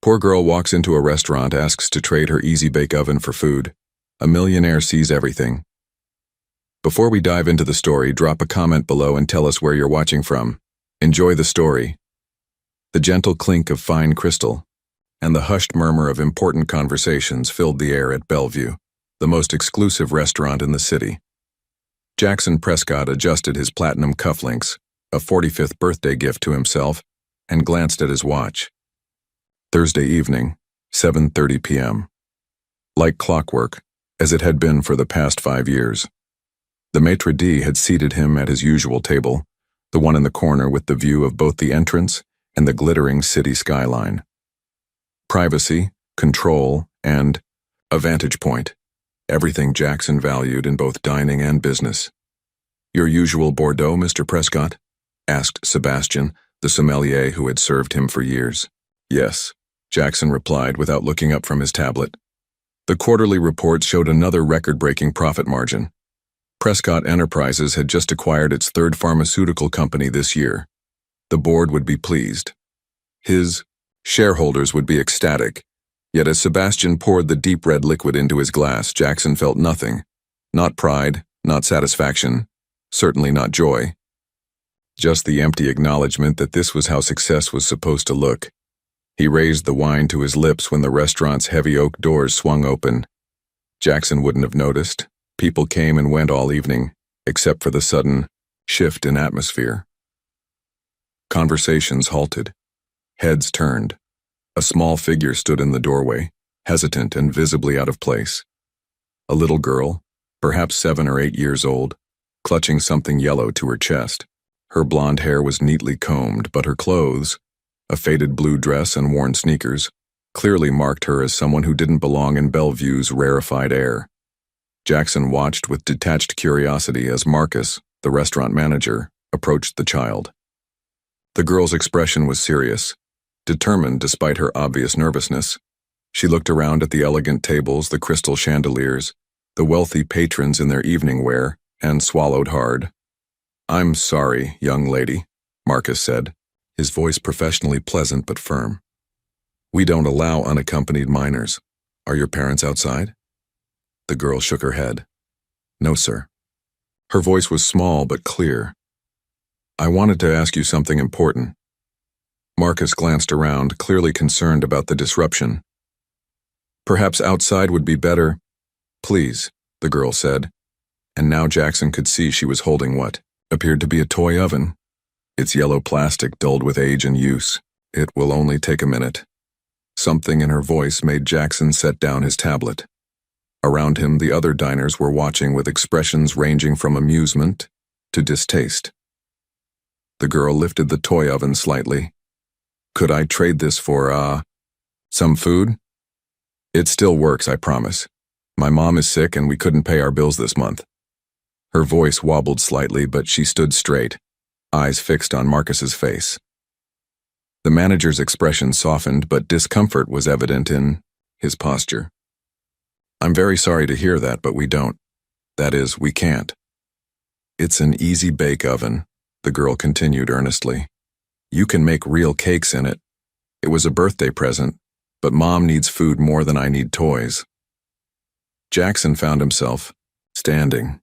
Poor girl walks into a restaurant, asks to trade her easy bake oven for food. A millionaire sees everything. Before we dive into the story, drop a comment below and tell us where you're watching from. Enjoy the story. The gentle clink of fine crystal and the hushed murmur of important conversations filled the air at Bellevue, the most exclusive restaurant in the city. Jackson Prescott adjusted his platinum cufflinks, a 45th birthday gift to himself, and glanced at his watch. Thursday evening, 7:30 p.m. Like clockwork, as it had been for the past 5 years. The maitre d' had seated him at his usual table, the one in the corner with the view of both the entrance and the glittering city skyline. Privacy, control, and a vantage point. Everything Jackson valued in both dining and business. "Your usual Bordeaux, Mr. Prescott?" asked Sebastian, the sommelier who had served him for years. "Yes," Jackson replied without looking up from his tablet. The quarterly reports showed another record-breaking profit margin. Prescott Enterprises had just acquired its third pharmaceutical company this year. The board would be pleased. His shareholders would be ecstatic. Yet as Sebastian poured the deep red liquid into his glass, Jackson felt nothing. Not pride, not satisfaction, certainly not joy. Just the empty acknowledgement that this was how success was supposed to look. He raised the wine to his lips when the restaurant's heavy oak doors swung open. Jackson wouldn't have noticed. People came and went all evening, except for the sudden shift in atmosphere. Conversations halted. Heads turned. A small figure stood in the doorway, hesitant and visibly out of place. A little girl, perhaps 7 or 8 years old, clutching something yellow to her chest. Her blonde hair was neatly combed, but her clothes, a faded blue dress and worn sneakers, clearly marked her as someone who didn't belong in Bellevue's rarefied air. Jackson watched with detached curiosity as Marcus, the restaurant manager, approached the child. The girl's expression was serious, determined despite her obvious nervousness. She looked around at the elegant tables, the crystal chandeliers, the wealthy patrons in their evening wear, and swallowed hard. "I'm sorry, young lady," Marcus said, his voice professionally pleasant but firm. "We don't allow unaccompanied minors. Are your parents outside?" The girl shook her head. "No, sir." Her voice was small but clear. "I wanted to ask you something important." Marcus glanced around, clearly concerned about the disruption. "Perhaps outside would be better." "Please," the girl said, and now Jackson could see she was holding what appeared to be a toy oven. Its yellow plastic dulled with age and use. "It will only take a minute." Something in her voice made Jackson set down his tablet. Around him, the other diners were watching with expressions ranging from amusement to distaste. The girl lifted the toy oven slightly. "Could I trade this for, some food?" "It still works, I promise. My mom is sick and we couldn't pay our bills this month." Her voice wobbled slightly, but she stood straight, eyes fixed on Marcus's face. The manager's expression softened, but discomfort was evident in his posture. "I'm very sorry to hear that, but we don't. That is, we can't." "It's an easy bake oven," the girl continued earnestly. "You can make real cakes in it. It was a birthday present, but Mom needs food more than I need toys." Jackson found himself standing.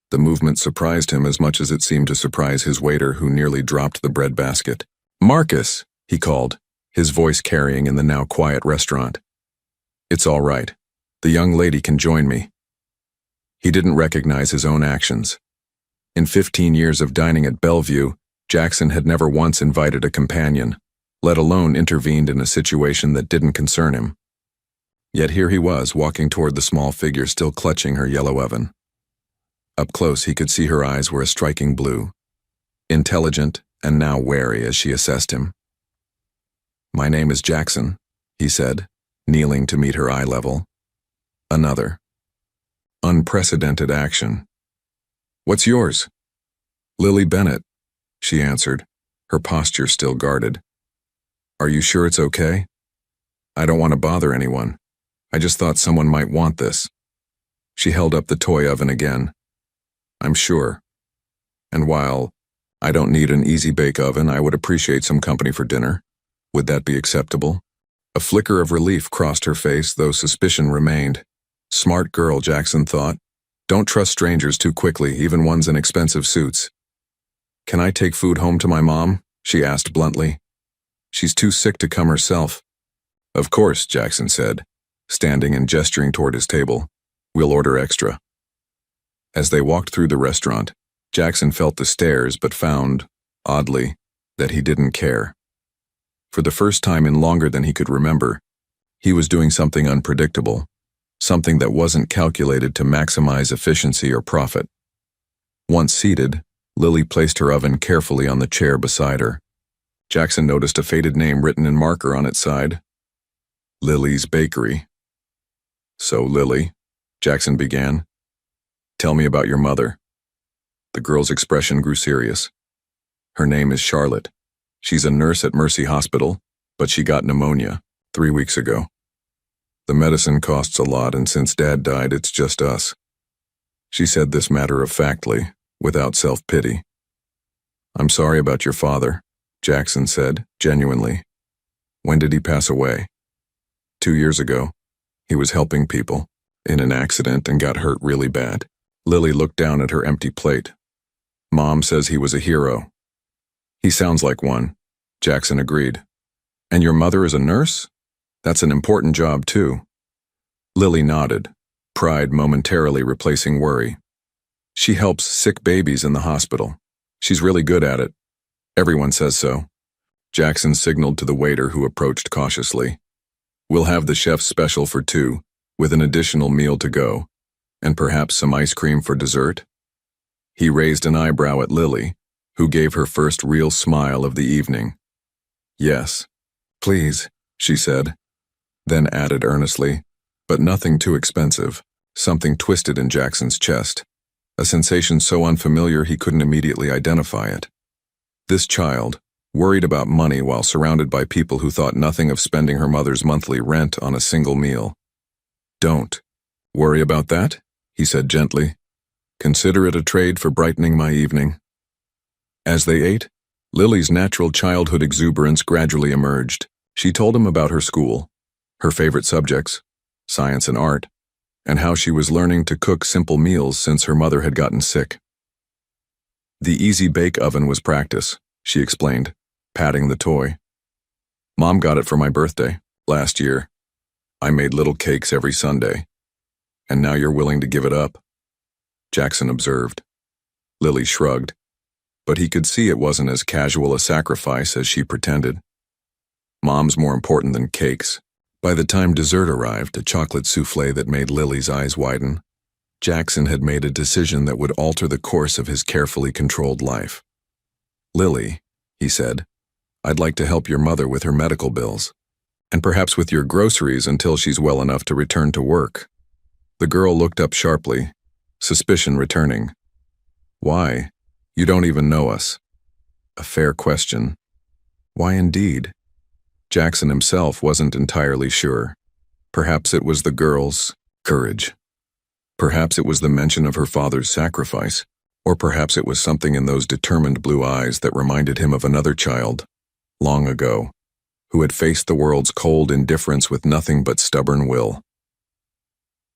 The movement surprised him as much as it seemed to surprise his waiter, who nearly dropped the bread basket. "Marcus," he called, his voice carrying in the now quiet restaurant. "It's all right. The young lady can join me." He didn't recognize his own actions. In 15 years of dining at Bellevue, Jackson had never once invited a companion, let alone intervened in a situation that didn't concern him. Yet here he was, walking toward the small figure still clutching her yellow oven. Up close, he could see her eyes were a striking blue, intelligent and now wary as she assessed him. "My name is Jackson," he said, kneeling to meet her eye level. Another unprecedented action. "What's yours?" "Lily Bennett," she answered, her posture still guarded. "Are you sure it's okay? I don't want to bother anyone. I just thought someone might want this." She held up the toy oven again. "I'm sure. And while I don't need an easy bake oven, I would appreciate some company for dinner. Would that be acceptable?" A flicker of relief crossed her face, though suspicion remained. Smart girl, Jackson thought. Don't trust strangers too quickly, even ones in expensive suits. Can I take food home to my mom? She asked bluntly. She's too sick to come herself. Of course, Jackson said, standing and gesturing toward his table. We'll order extra. As they walked through the restaurant, Jackson felt the stares but found, oddly, that he didn't care. For the first time in longer than he could remember, he was doing something unpredictable, something that wasn't calculated to maximize efficiency or profit. Once seated, Lily placed her oven carefully on the chair beside her. Jackson noticed a faded name written in marker on its side. Lily's Bakery. So, Lily, Jackson began, tell me about your mother. The girl's expression grew serious. Her name is Charlotte. She's a nurse at Mercy Hospital, but she got pneumonia 3 weeks ago. The medicine costs a lot, and since Dad died, it's just us. She said this matter-of-factly, without self-pity. I'm sorry about your father, Jackson said, genuinely. When did he pass away? 2 years ago. He was helping people in an accident and got hurt really bad. Lily looked down at her empty plate. Mom says he was a hero. He sounds like one, Jackson agreed. And your mother is a nurse? That's an important job, too. Lily nodded, pride momentarily replacing worry. She helps sick babies in the hospital. She's really good at it. Everyone says so. Jackson signaled to the waiter, who approached cautiously. We'll have the chef's special for 2, with an additional meal to go, and perhaps some ice cream for dessert. He raised an eyebrow at Lily, who gave her first real smile of the evening. Yes, please, she said, then added earnestly, but nothing too expensive. Something twisted in Jackson's chest, a sensation so unfamiliar he couldn't immediately identify it. This child, worried about money while surrounded by people who thought nothing of spending her mother's monthly rent on a single meal. Don't worry about that, he said gently. Consider it a trade for brightening my evening. As they ate, Lily's natural childhood exuberance gradually emerged. She told him about her school, her favorite subjects, science and art, and how she was learning to cook simple meals since her mother had gotten sick. The easy bake oven was practice, she explained, patting the toy. Mom got it for my birthday, last year. I made little cakes every Sunday. And now you're willing to give it up? Jackson observed. Lily shrugged, but he could see it wasn't as casual a sacrifice as she pretended. Mom's more important than cakes. By the time dessert arrived, a chocolate souffle that made Lily's eyes widen, Jackson had made a decision that would alter the course of his carefully controlled life. Lily, he said, I'd like to help your mother with her medical bills, and perhaps with your groceries until she's well enough to return to work. The girl looked up sharply, suspicion returning. Why? You don't even know us. A fair question. Why indeed? Jackson himself wasn't entirely sure. Perhaps it was the girl's courage. Perhaps it was the mention of her father's sacrifice, or perhaps it was something in those determined blue eyes that reminded him of another child, long ago, who had faced the world's cold indifference with nothing but stubborn will.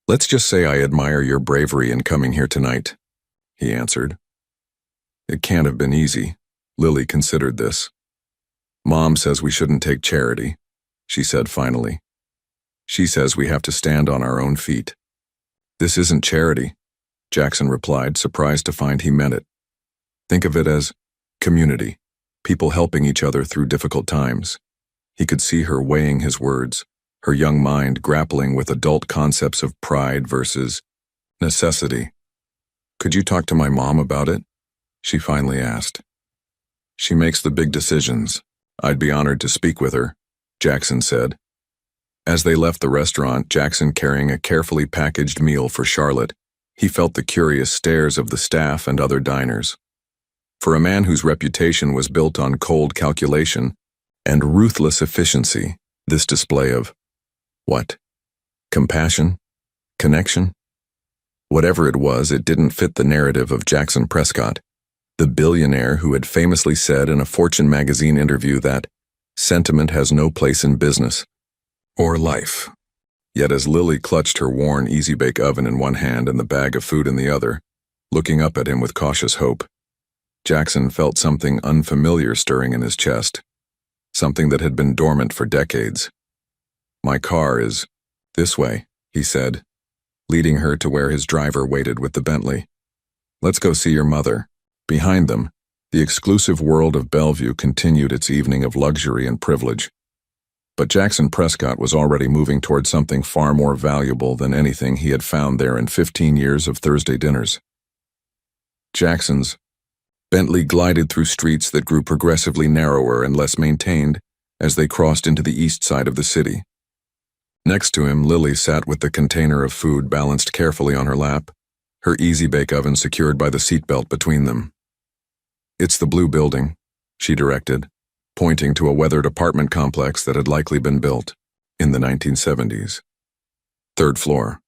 Let's just say I admire your bravery in coming here tonight, he answered. It can't have been easy. Lily considered this. Mom says we shouldn't take charity, she said finally. She says we have to stand on our own feet. This isn't charity, Jackson replied, surprised to find he meant it. Think of it as community, people helping each other through difficult times. He could see her weighing his words, her young mind grappling with adult concepts of pride versus necessity. Could you talk to my mom about it? She finally asked. She makes the big decisions. I'd be honored to speak with her, Jackson said. As they left the restaurant, Jackson carrying a carefully packaged meal for Charlotte, he felt the curious stares of the staff and other diners. For a man whose reputation was built on cold calculation and ruthless efficiency, this display of what? Compassion? Connection? Whatever it was, it didn't fit the narrative of Jackson Prescott, the billionaire who had famously said in a Fortune magazine interview that sentiment has no place in business. or life. Yet as Lily clutched her worn Easy-Bake oven in one hand and the bag of food in the other, looking up at him with cautious hope, Jackson felt something unfamiliar stirring in his chest, something that had been dormant for decades. "My car is this way," he said, leading her to where his driver waited with the Bentley. "Let's go see your mother." Behind them, the exclusive world of Bellevue continued its evening of luxury and privilege. But Jackson Prescott was already moving toward something far more valuable than anything he had found there in 15 years of Thursday dinners. Jackson's Bentley glided through streets that grew progressively narrower and less maintained as they crossed into the east side of the city. Next to him, Lily sat with the container of food balanced carefully on her lap, her Easy-Bake oven secured by the seatbelt between them. "It's the blue building," she directed, pointing to a weathered apartment complex that had likely been built in the 1970s. "Third floor."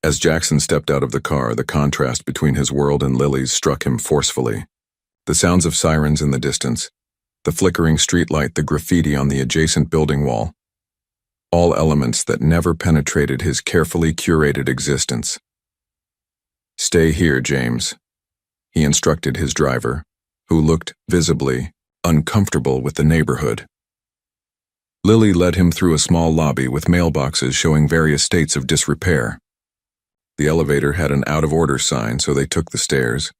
As Jackson stepped out of the car, the contrast between his world and Lily's struck him forcefully. The sounds of sirens in the distance, the flickering streetlight, the graffiti on the adjacent building wall, all elements that never penetrated his carefully curated existence. "Stay here, James," he instructed his driver, who looked visibly uncomfortable with the neighborhood. Lily led him through a small lobby with mailboxes showing various states of disrepair. The elevator had an out-of-order sign, so they took the stairs,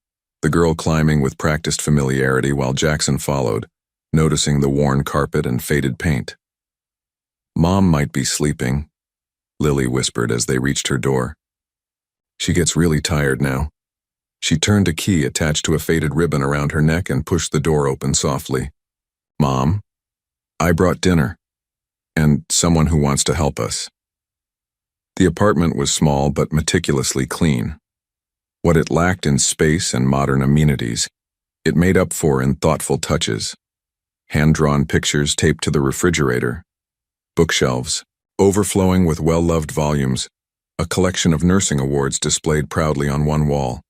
the girl climbing with practiced familiarity while Jackson followed, noticing the worn carpet and faded paint. "Mom might be sleeping," Lily whispered as they reached her door. "She gets really tired now." She turned a key attached to a faded ribbon around her neck and pushed the door open softly. "Mom, I brought dinner, and someone who wants to help us." The apartment was small but meticulously clean. What it lacked in space and modern amenities, it made up for in thoughtful touches. Hand-drawn pictures taped to the refrigerator, bookshelves overflowing with well-loved volumes, a collection of nursing awards displayed proudly on one wall.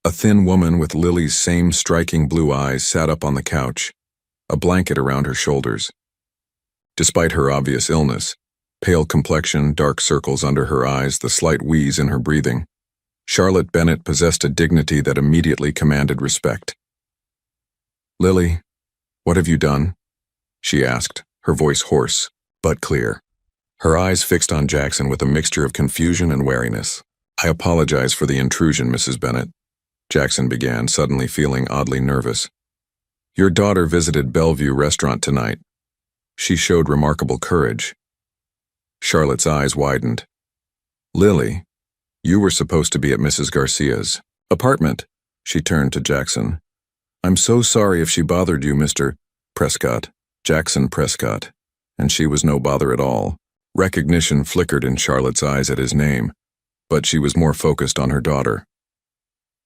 A thin woman with Lily's same striking blue eyes sat up on the couch, a blanket around her shoulders. Despite her obvious illness, pale complexion, dark circles under her eyes, the slight wheeze in her breathing, Charlotte Bennett possessed a dignity that immediately commanded respect. "Lily, what have you done?" she asked, her voice hoarse but clear. Her eyes fixed on Jackson with a mixture of confusion and wariness. "I apologize for the intrusion, Mrs. Bennett," Jackson began, suddenly feeling oddly nervous. "Your daughter visited Bellevue Restaurant tonight. She showed remarkable courage." Charlotte's eyes widened. "Lily, you were supposed to be at Mrs. Garcia's apartment." She turned to Jackson. "I'm so sorry if she bothered you, Mr. Prescott." Jackson Prescott. And she was no bother at all. Recognition flickered in Charlotte's eyes at his name, but she was more focused on her daughter.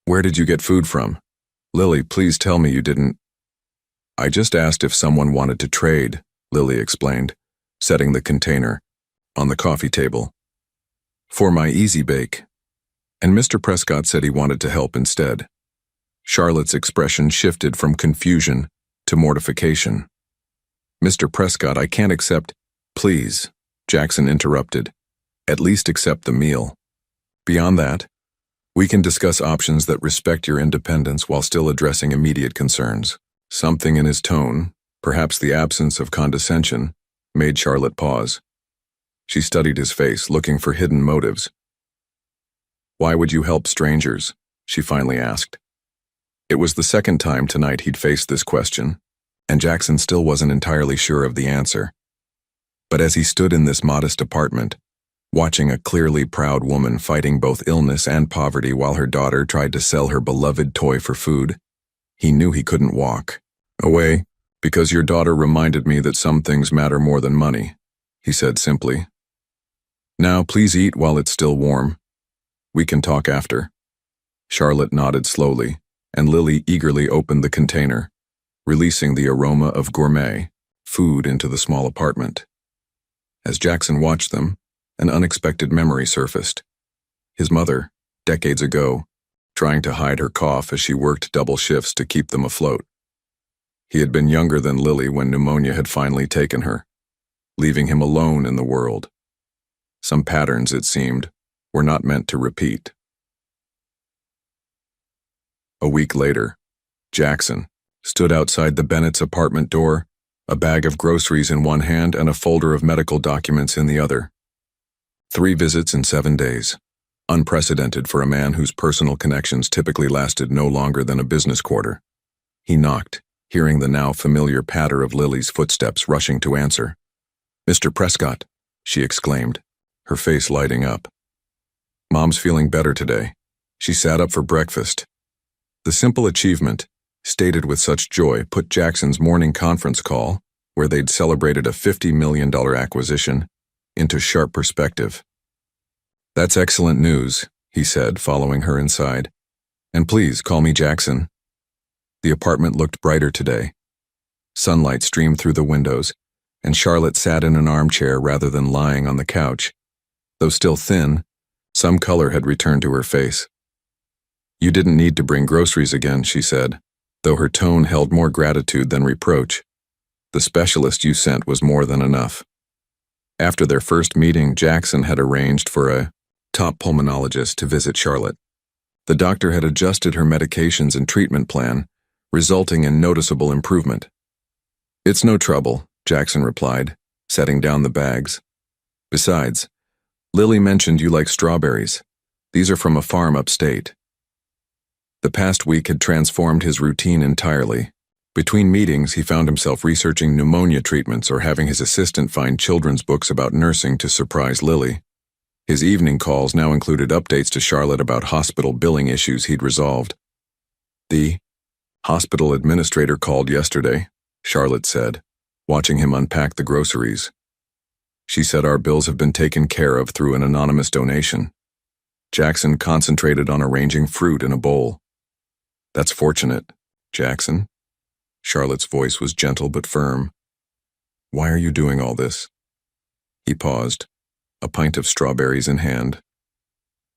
"Where did you get food from? Lily, please tell me you didn't." "I just asked if someone wanted to trade," Lily explained, setting the container on the coffee table. "For my Easy-Bake. And Mr. Prescott said he wanted to help instead." Charlotte's expression shifted from confusion to mortification. "Mr. Prescott, I can't accept—" "Please," Jackson interrupted. "At least accept the meal. Beyond that, we can discuss options that respect your independence while still addressing immediate concerns." Something in his tone, perhaps the absence of condescension, made Charlotte pause. She studied his face, looking for hidden motives. "Why would you help strangers?" she finally asked. It was the second time tonight he'd faced this question, and Jackson still wasn't entirely sure of the answer. But as he stood in this modest apartment, watching a clearly proud woman fighting both illness and poverty while her daughter tried to sell her beloved toy for food, he knew he couldn't walk away. "Because your daughter reminded me that some things matter more than money," he said simply. "Now please eat while it's still warm. We can talk after." Charlotte nodded slowly, and Lily eagerly opened the container, releasing the aroma of gourmet food into the small apartment. As Jackson watched them, an unexpected memory surfaced. His mother, decades ago, trying to hide her cough as she worked double shifts to keep them afloat. He had been younger than Lily when pneumonia had finally taken her. leaving him alone in the world. Some patterns, it seemed, were not meant to repeat. A week later, Jackson stood outside the Bennett's apartment door, a bag of groceries in one hand and a folder of medical documents in the other. 3 visits in 7 days, unprecedented for a man whose personal connections typically lasted no longer than a business quarter. He knocked, hearing the now familiar patter of Lily's footsteps rushing to answer. "Mr. Prescott," she exclaimed, her face lighting up. "Mom's feeling better today. She sat up for breakfast." The simple achievement, stated with such joy, put Jackson's morning conference call, where they'd celebrated a $50 million acquisition, into sharp perspective. "That's excellent news," he said, following her inside. "And please call me Jackson." The apartment looked brighter today. Sunlight streamed through the windows, and Charlotte sat in an armchair rather than lying on the couch. Though still thin, some color had returned to her face. "You didn't need to bring groceries again," she said, though her tone held more gratitude than reproach. "The specialist you sent was more than enough." After their first meeting, Jackson had arranged for a top pulmonologist to visit Charlotte. The doctor had adjusted her medications and treatment plan, resulting in noticeable improvement. "It's no trouble," Jackson replied, setting down the bags. "Besides, Lily mentioned you like strawberries. These are from a farm upstate." The past week had transformed his routine entirely. Between meetings, he found himself researching pneumonia treatments or having his assistant find children's books about nursing to surprise Lily. His evening calls now included updates to Charlotte about hospital billing issues he'd resolved. "The hospital administrator called yesterday," Charlotte said, watching him unpack the groceries. "She said our bills have been taken care of through an anonymous donation." Jackson concentrated on arranging fruit in a bowl. "That's fortunate, Jackson." Charlotte's voice was gentle but firm. "Why are you doing all this?" He paused, a pint of strawberries in hand.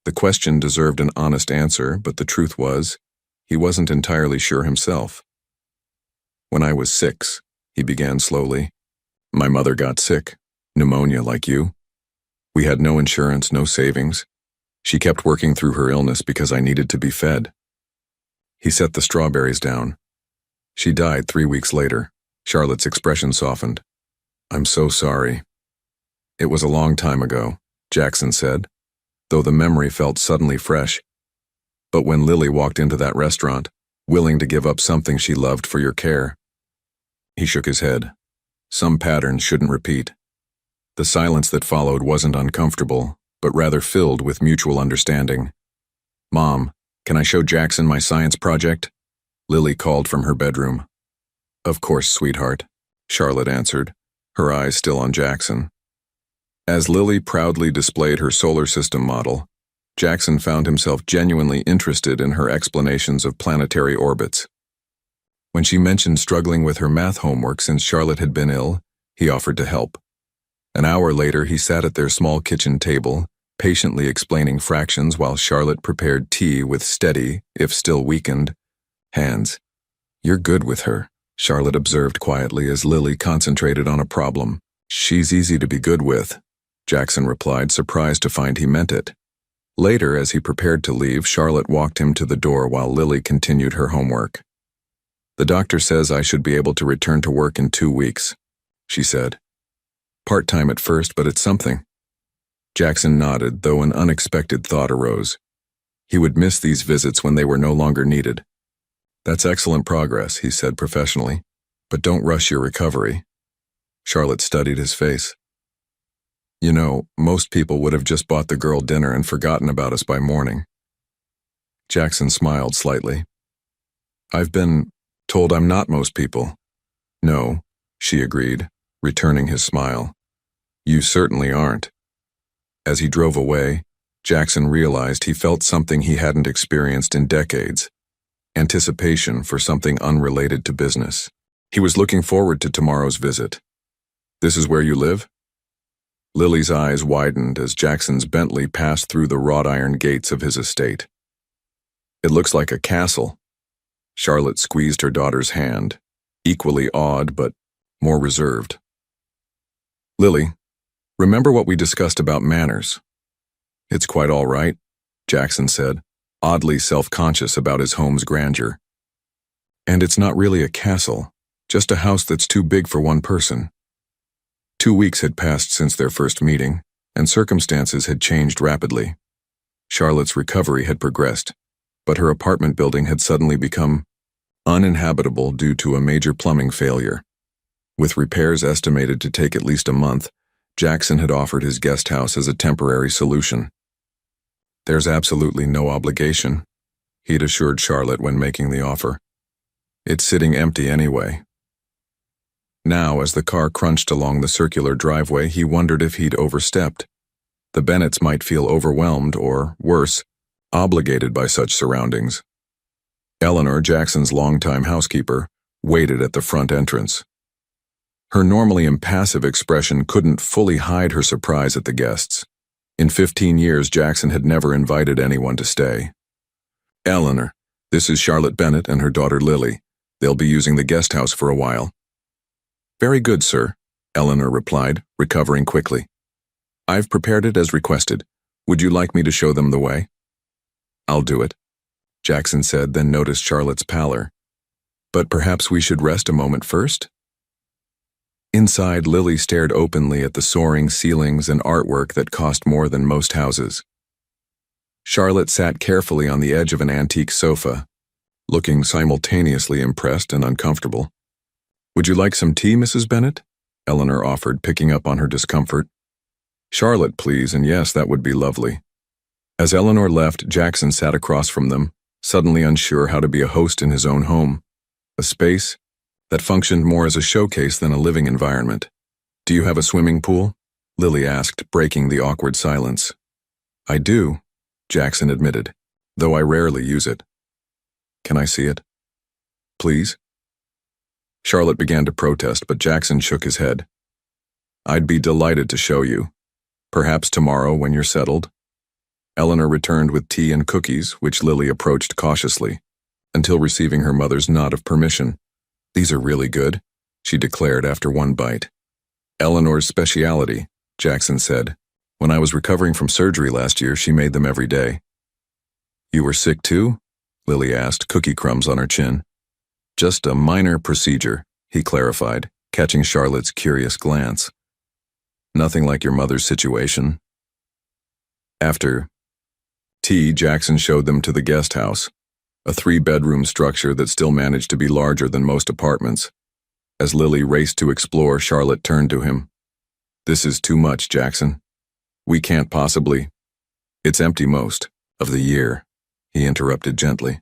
The question deserved an honest answer, but the truth was, he wasn't entirely sure himself. "When I was 6, he began slowly, "my mother got sick, pneumonia like you. We had no insurance, no savings. She kept working through her illness because I needed to be fed." He set the strawberries down. "She died 3 weeks later." Charlotte's expression softened. "I'm so sorry." "It was a long time ago," Jackson said, though the memory felt suddenly fresh. "But when Lily walked into that restaurant, willing to give up something she loved for your care." He shook his head. Some patterns shouldn't repeat. The silence that followed wasn't uncomfortable, but rather filled with mutual understanding. "Mom, can I show Jackson my science project?" Lily called from her bedroom. "Of course, sweetheart," Charlotte answered, her eyes still on Jackson. As Lily proudly displayed her solar system model, Jackson found himself genuinely interested in her explanations of planetary orbits. When she mentioned struggling with her math homework since Charlotte had been ill, he offered to help. An hour later, he sat at their small kitchen table, patiently explaining fractions while Charlotte prepared tea with steady, if still weakened, hands. "You're good with her," Charlotte observed quietly as Lily concentrated on a problem. "She's easy to be good with," Jackson replied, surprised to find he meant it. Later, as he prepared to leave, Charlotte walked him to the door while Lily continued her homework. "The doctor says I should be able to return to work in 2 weeks," she said. "Part-time at first, but it's something." Jackson nodded, though an unexpected thought arose. He would miss these visits when they were no longer needed. "That's excellent progress," he said professionally, "but don't rush your recovery." Charlotte studied his face. "You know, most people would have just bought the girl dinner and forgotten about us by morning." Jackson smiled slightly. "I've been told I'm not most people." "No," she agreed, returning his smile. "You certainly aren't." As he drove away, Jackson realized he felt something he hadn't experienced in decades: anticipation for something unrelated to business. He was looking forward to tomorrow's visit. "This is where you live?" Lily's eyes widened as Jackson's Bentley passed through the wrought iron gates of his estate. "It looks like a castle." Charlotte squeezed her daughter's hand, equally awed but more reserved. Lily, remember what we discussed about manners? It's quite all right, Jackson said, oddly self-conscious about his home's grandeur. And it's not really a castle, just a house that's too big for one person. 2 weeks had passed since their first meeting, and circumstances had changed rapidly. Charlotte's recovery had progressed, but her apartment building had suddenly become uninhabitable due to a major plumbing failure. With repairs estimated to take at least a month, Jackson had offered his guest house as a temporary solution. There's absolutely no obligation, he'd assured Charlotte when making the offer. It's sitting empty anyway. Now, as the car crunched along the circular driveway, he wondered if he'd overstepped. The Bennetts might feel overwhelmed or, worse, obligated by such surroundings. Eleanor, Jackson's longtime housekeeper, waited at the front entrance. Her normally impassive expression couldn't fully hide her surprise at the guests. In 15 years, Jackson had never invited anyone to stay. Eleanor, this is Charlotte Bennett and her daughter Lily. They'll be using the guest house for a while. Very good, sir, Eleanor replied, recovering quickly. I've prepared it as requested. Would you like me to show them the way? I'll do it, Jackson said, then noticed Charlotte's pallor. But perhaps we should rest a moment first? Inside, Lily stared openly at the soaring ceilings and artwork that cost more than most houses. Charlotte sat carefully on the edge of an antique sofa, looking simultaneously impressed and uncomfortable. Would you like some tea, Mrs. Bennett? Eleanor offered, picking up on her discomfort. Charlotte, please, and yes, that would be lovely. As Eleanor left, Jackson sat across from them, suddenly unsure how to be a host in his own home, a space that functioned more as a showcase than a living environment. Do you have a swimming pool? Lily asked, breaking the awkward silence. I do, Jackson admitted, though I rarely use it. Can I see it? Please? Charlotte began to protest, but Jackson shook his head. I'd be delighted to show you. Perhaps tomorrow when you're settled. Eleanor returned with tea and cookies, which Lily approached cautiously, until receiving her mother's nod of permission. These are really good, she declared after one bite. Eleanor's specialty, Jackson said. When I was recovering from surgery last year, she made them every day. You were sick too? Lily asked, cookie crumbs on her chin. Just a minor procedure, he clarified, catching Charlotte's curious glance. Nothing like your mother's situation. After tea, Jackson showed them to the guest house, a 3-bedroom structure that still managed to be larger than most apartments. As Lily raced to explore, Charlotte turned to him. This is too much, Jackson. We can't possibly. It's empty most of the year, he interrupted gently.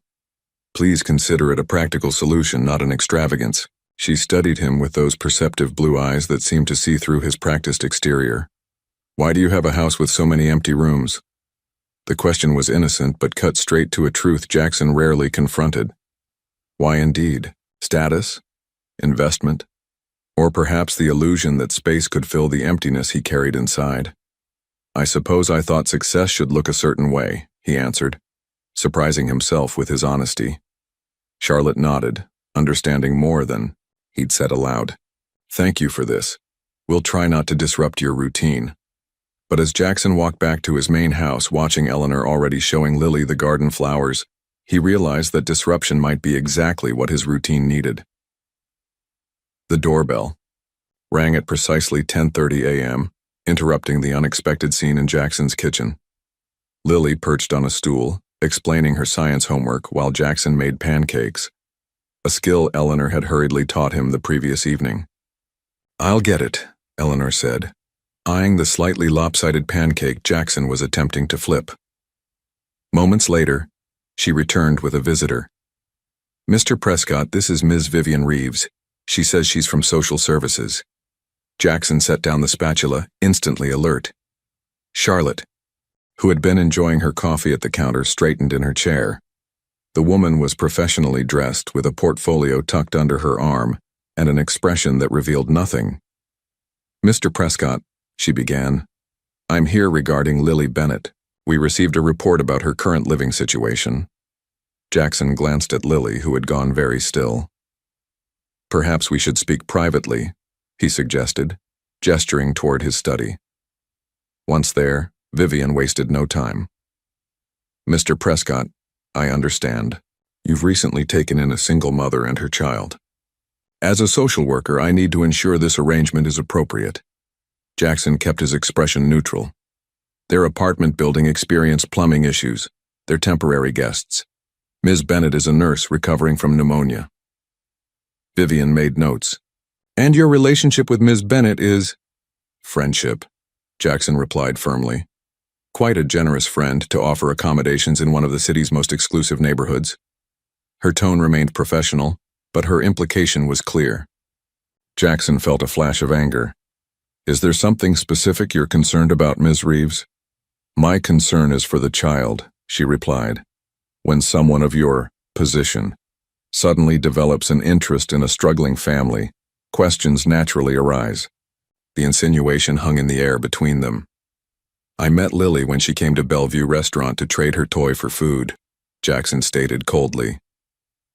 Please consider it a practical solution, not an extravagance. She studied him with those perceptive blue eyes that seemed to see through his practiced exterior. Why do you have a house with so many empty rooms? The question was innocent, but cut straight to a truth Jackson rarely confronted. Why indeed? Status? Investment? Or perhaps the illusion that space could fill the emptiness he carried inside? I suppose I thought success should look a certain way, he answered, surprising himself with his honesty. Charlotte nodded, understanding more than he'd said aloud. Thank you for this. We'll try not to disrupt your routine. But as Jackson walked back to his main house, watching Eleanor already showing Lily the garden flowers, he realized that disruption might be exactly what his routine needed. The doorbell rang at precisely 10:30 a.m., interrupting the unexpected scene in Jackson's kitchen. Lily perched on a stool, explaining her science homework while Jackson made pancakes, a skill Eleanor had hurriedly taught him the previous evening. I'll get it, Eleanor said, eyeing the slightly lopsided pancake Jackson was attempting to flip. Moments later, she returned with a visitor. Mr. Prescott, this is Ms. Vivian Reeves. She says she's from social services. Jackson set down the spatula, instantly alert. Charlotte, who had been enjoying her coffee at the counter, straightened in her chair. The woman was professionally dressed, with a portfolio tucked under her arm and an expression that revealed nothing. Mr. Prescott, she began, I'm here regarding Lily Bennett. We received a report about her current living situation. Jackson glanced at Lily, who had gone very still. Perhaps we should speak privately, he suggested, gesturing toward his study. Once there, Vivian wasted no time. "Mr. Prescott, I understand. You've recently taken in a single mother and her child. As a social worker, I need to ensure this arrangement is appropriate." Jackson kept his expression neutral. "Their apartment building experienced plumbing issues. They're temporary guests. Ms. Bennett is a nurse recovering from pneumonia." Vivian made notes. "And your relationship with Ms. Bennett is—" "Friendship," Jackson replied firmly. "Quite a generous friend to offer accommodations in one of the city's most exclusive neighborhoods." Her tone remained professional, but her implication was clear. Jackson felt a flash of anger. "Is there something specific you're concerned about, Ms. Reeves?" "My concern is for the child," she replied. "When someone of your position suddenly develops an interest in a struggling family, questions naturally arise." The insinuation hung in the air between them. "I met Lily when she came to Bellevue Restaurant to trade her toy for food," Jackson stated coldly.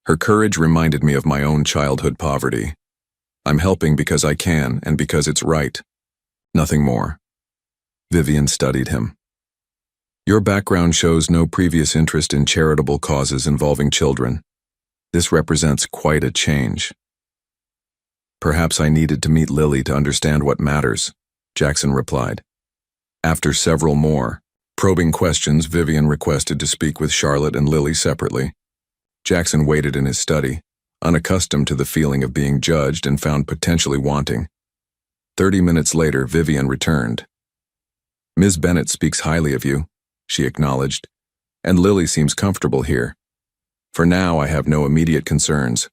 "Her courage reminded me of my own childhood poverty. I'm helping because I can and because it's right. Nothing more." Vivian studied him. "Your background shows no previous interest in charitable causes involving children. This represents quite a change." "Perhaps I needed to meet Lily to understand what matters," Jackson replied. After several more probing questions, Vivian requested to speak with Charlotte and Lily separately. Jackson waited in his study, unaccustomed to the feeling of being judged and found potentially wanting. 30 minutes later, Vivian returned. "Ms. Bennett speaks highly of you," she acknowledged, "and Lily seems comfortable here. For now, I have no immediate concerns."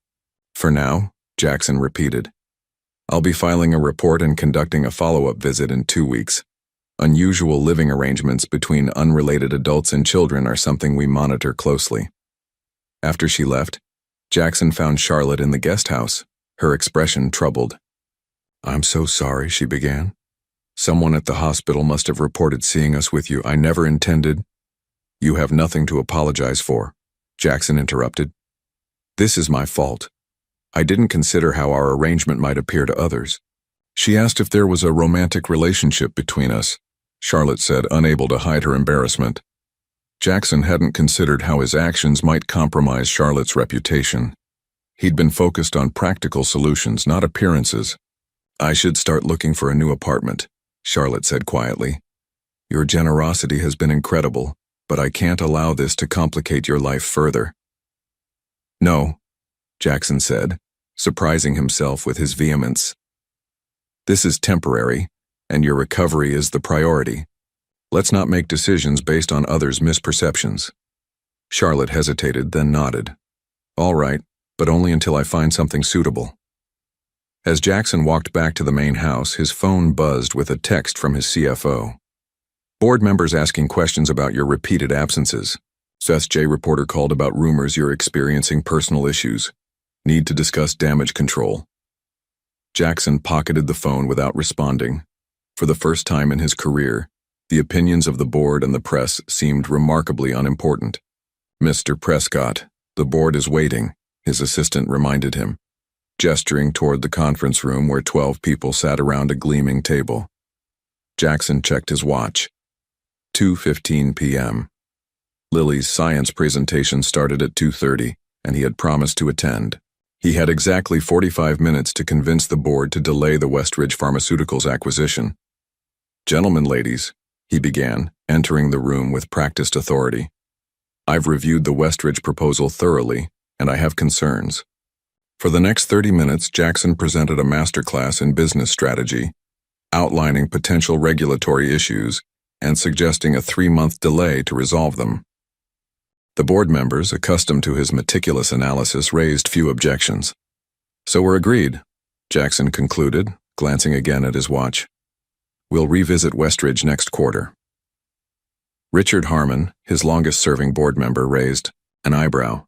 "For now?" Jackson repeated. "I'll be filing a report and conducting a follow-up visit in 2 weeks. Unusual living arrangements between unrelated adults and children are something we monitor closely." After she left, Jackson found Charlotte in the guest house, her expression troubled. "I'm so sorry," she began. "Someone at the hospital must have reported seeing us with you. I never intended—" "You have nothing to apologize for," Jackson interrupted. "This is my fault. I didn't consider how our arrangement might appear to others." "She asked if there was a romantic relationship between us," Charlotte said, unable to hide her embarrassment. Jackson hadn't considered how his actions might compromise Charlotte's reputation. He'd been focused on practical solutions, not appearances. "I should start looking for a new apartment," Charlotte said quietly. "Your generosity has been incredible, but I can't allow this to complicate your life further." "No," Jackson said, surprising himself with his vehemence. "This is temporary, and your recovery is the priority. Let's not make decisions based on others' misperceptions." Charlotte hesitated, then nodded. "All right, but only until I find something suitable." As Jackson walked back to the main house, his phone buzzed with a text from his CFO. "Board members asking questions about your repeated absences. Seth J. reporter called about rumors you're experiencing personal issues. Need to discuss damage control." Jackson pocketed the phone without responding. For the first time in his career, the opinions of the board and the press seemed remarkably unimportant. "Mr. Prescott, the board is waiting," his assistant reminded him, gesturing toward the conference room where 12 people sat around a gleaming table. Jackson checked his watch. 2:15 p.m. Lily's science presentation started at 2:30, and he had promised to attend. He had exactly 45 minutes to convince the board to delay the Westridge Pharmaceuticals acquisition. "Gentlemen, ladies," he began, entering the room with practiced authority. "I've reviewed the Westridge proposal thoroughly, and I have concerns." For the next 30 minutes, Jackson presented a masterclass in business strategy, outlining potential regulatory issues and suggesting a 3-month delay to resolve them. The board members, accustomed to his meticulous analysis, raised few objections. "So we're agreed," Jackson concluded, glancing again at his watch. "We'll revisit Westridge next quarter." Richard Harmon, his longest-serving board member, raised an eyebrow.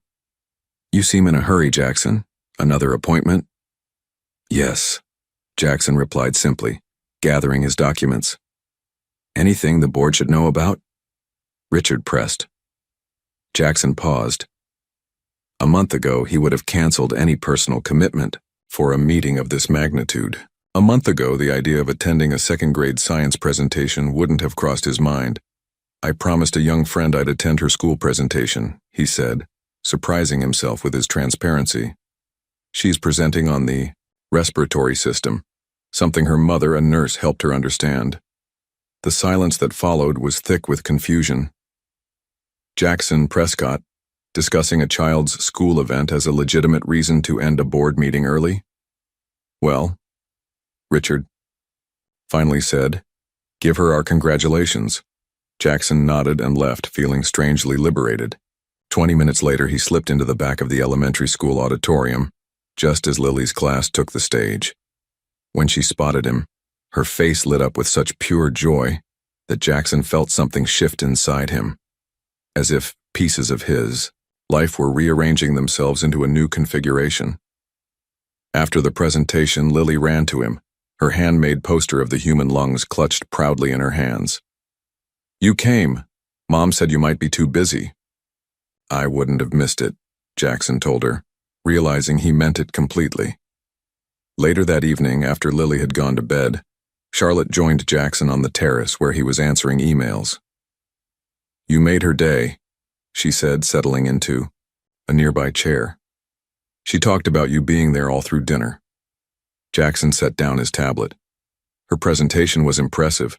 "You seem in a hurry, Jackson. Another appointment?" "Yes," Jackson replied simply, gathering his documents. "Anything the board should know about?" Richard pressed. Jackson paused. A month ago, he would have canceled any personal commitment for a meeting of this magnitude. A month ago, the idea of attending a second-grade science presentation wouldn't have crossed his mind. I promised a young friend I'd attend her school presentation, he said, surprising himself with his transparency. She's presenting on the respiratory system, something her mother, a nurse, helped her understand. The silence that followed was thick with confusion. Jackson Prescott, discussing a child's school event as a legitimate reason to end a board meeting early? Well, Richard finally said, give her our congratulations. Jackson nodded and left, feeling strangely liberated. 20 minutes later, he slipped into the back of the elementary school auditorium, just as Lily's class took the stage. When she spotted him, her face lit up with such pure joy that Jackson felt something shift inside him, as if pieces of his life were rearranging themselves into a new configuration. After the presentation, Lily ran to him, her handmade poster of the human lungs clutched proudly in her hands. You came. Mom said you might be too busy. I wouldn't have missed it, Jackson told her, realizing he meant it completely. Later that evening, after Lily had gone to bed, Charlotte joined Jackson on the terrace where he was answering emails. You made her day, she said, settling into a nearby chair. She talked about you being there all through dinner. Jackson set down his tablet. Her presentation was impressive.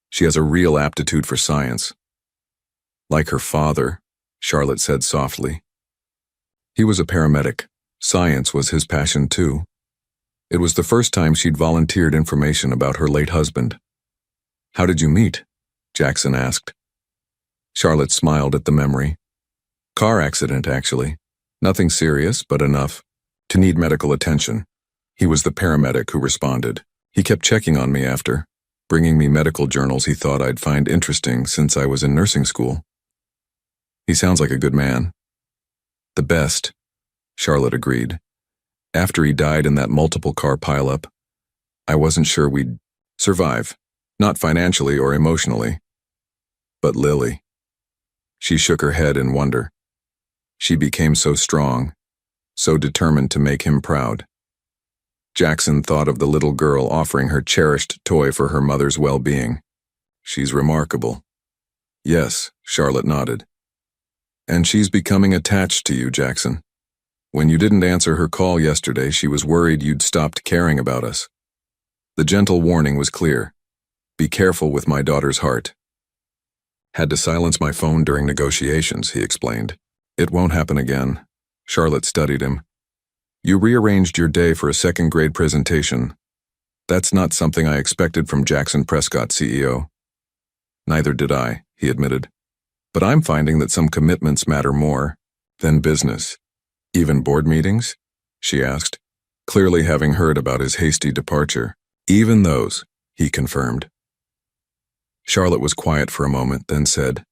She has a real aptitude for science. Like her father, Charlotte said softly. He was a paramedic. Science was his passion too. It was the first time she'd volunteered information about her late husband. How did you meet? Jackson asked. Charlotte smiled at the memory. Car accident, actually. Nothing serious, but enough to need medical attention. He was the paramedic who responded. He kept checking on me after, bringing me medical journals he thought I'd find interesting since I was in nursing school. He sounds like a good man. The best, Charlotte agreed. After he died in that multiple car pileup, I wasn't sure we'd survive, not financially or emotionally. But Lily. She shook her head in wonder. She became so strong, so determined to make him proud. Jackson thought of the little girl offering her cherished toy for her mother's well-being. She's remarkable. Yes, Charlotte nodded. And she's becoming attached to you, Jackson. When you didn't answer her call yesterday, she was worried you'd stopped caring about us. The gentle warning was clear. Be careful with my daughter's heart. Had to silence my phone during negotiations, he explained. It won't happen again. Charlotte studied him. You rearranged your day for a second-grade presentation. That's not something I expected from Jackson Prescott, CEO. Neither did I, he admitted. But I'm finding that some commitments matter more than business. Even board meetings? She asked, clearly having heard about his hasty departure. Even those, he confirmed. Charlotte was quiet for a moment, then said,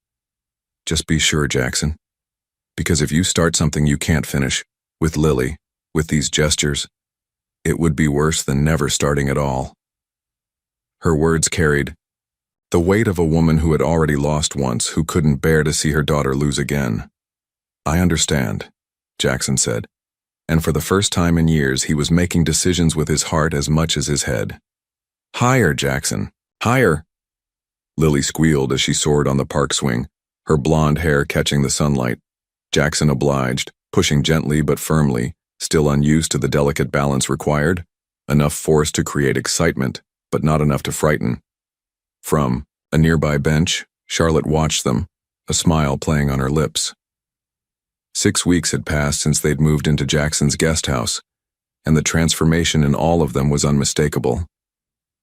just be sure, Jackson. Because if you start something you can't finish, with Lily, with these gestures, it would be worse than never starting at all. Her words carried the weight of a woman who had already lost once, who couldn't bear to see her daughter lose again. I understand, Jackson said, and for the first time in years he was making decisions with his heart as much as his head. Higher, Jackson, higher! Lily squealed as she soared on the park swing, her blonde hair catching the sunlight. Jackson obliged, pushing gently but firmly, still unused to the delicate balance required, enough force to create excitement, but not enough to frighten. From a nearby bench, Charlotte watched them, a smile playing on her lips. 6 weeks had passed since they'd moved into Jackson's guest house, and the transformation in all of them was unmistakable.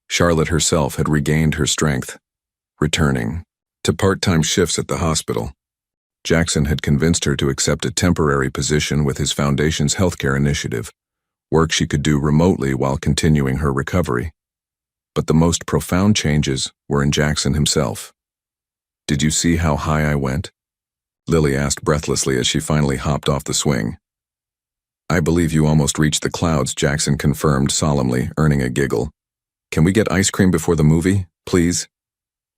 Charlotte herself had regained her strength, returning to part-time shifts at the hospital. Jackson had convinced her to accept a temporary position with his foundation's healthcare initiative, work she could do remotely while continuing her recovery. But the most profound changes were in Jackson himself. Did you see how high I went? Lily asked breathlessly as she finally hopped off the swing. I believe you almost reached the clouds, Jackson confirmed solemnly, earning a giggle. Can we get ice cream before the movie, please?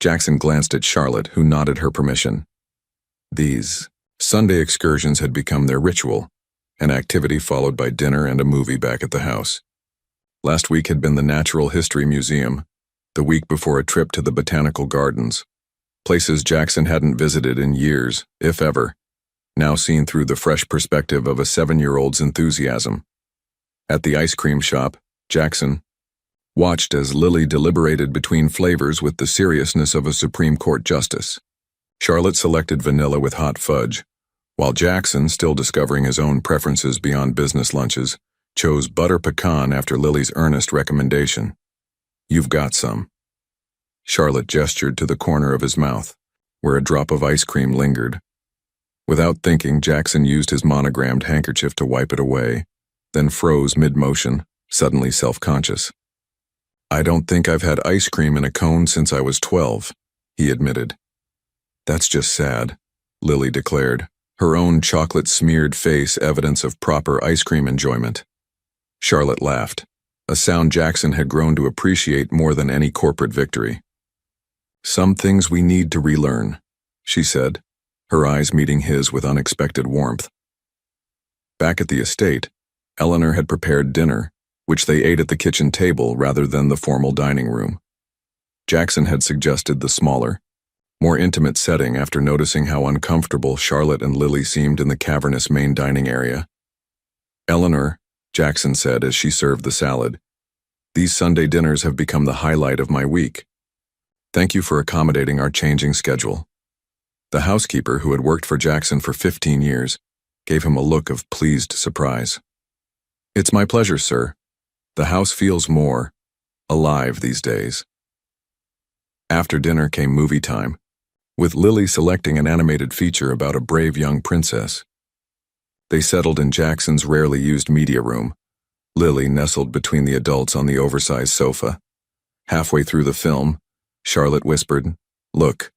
Jackson glanced at Charlotte, who nodded her permission. These Sunday excursions had become their ritual, an activity followed by dinner and a movie back at the house. Last week had been the Natural History Museum, the week before a trip to the Botanical Gardens. Places Jackson hadn't visited in years, if ever, now seen through the fresh perspective of a 7-year-old's enthusiasm. At the ice cream shop, Jackson watched as Lily deliberated between flavors with the seriousness of a Supreme Court justice. Charlotte selected vanilla with hot fudge, while Jackson, still discovering his own preferences beyond business lunches, chose butter pecan after Lily's earnest recommendation. "You've got some." Charlotte gestured to the corner of his mouth, where a drop of ice cream lingered. Without thinking, Jackson used his monogrammed handkerchief to wipe it away, then froze mid-motion, suddenly self-conscious. "I don't think I've had ice cream in a cone since I was 12, he admitted. "That's just sad," Lily declared, her own chocolate-smeared face evidence of proper ice cream enjoyment. Charlotte laughed, a sound Jackson had grown to appreciate more than any corporate victory. "Some things we need to relearn," she said, her eyes meeting his with unexpected warmth. Back at the estate, Eleanor had prepared dinner, which they ate at the kitchen table rather than the formal dining room. Jackson had suggested the smaller, more intimate setting after noticing how uncomfortable Charlotte and Lily seemed in the cavernous main dining area. "Eleanor," Jackson said as she served the salad, "these Sunday dinners have become the highlight of my week. Thank you for accommodating our changing schedule." The housekeeper, who had worked for Jackson for 15 years, gave him a look of pleased surprise. "It's my pleasure, sir. The house feels more alive these days." After dinner came movie time, with Lily selecting an animated feature about a brave young princess. They settled in Jackson's rarely used media room, Lily nestled between the adults on the oversized sofa. Halfway through the film, Charlotte whispered, "Look,"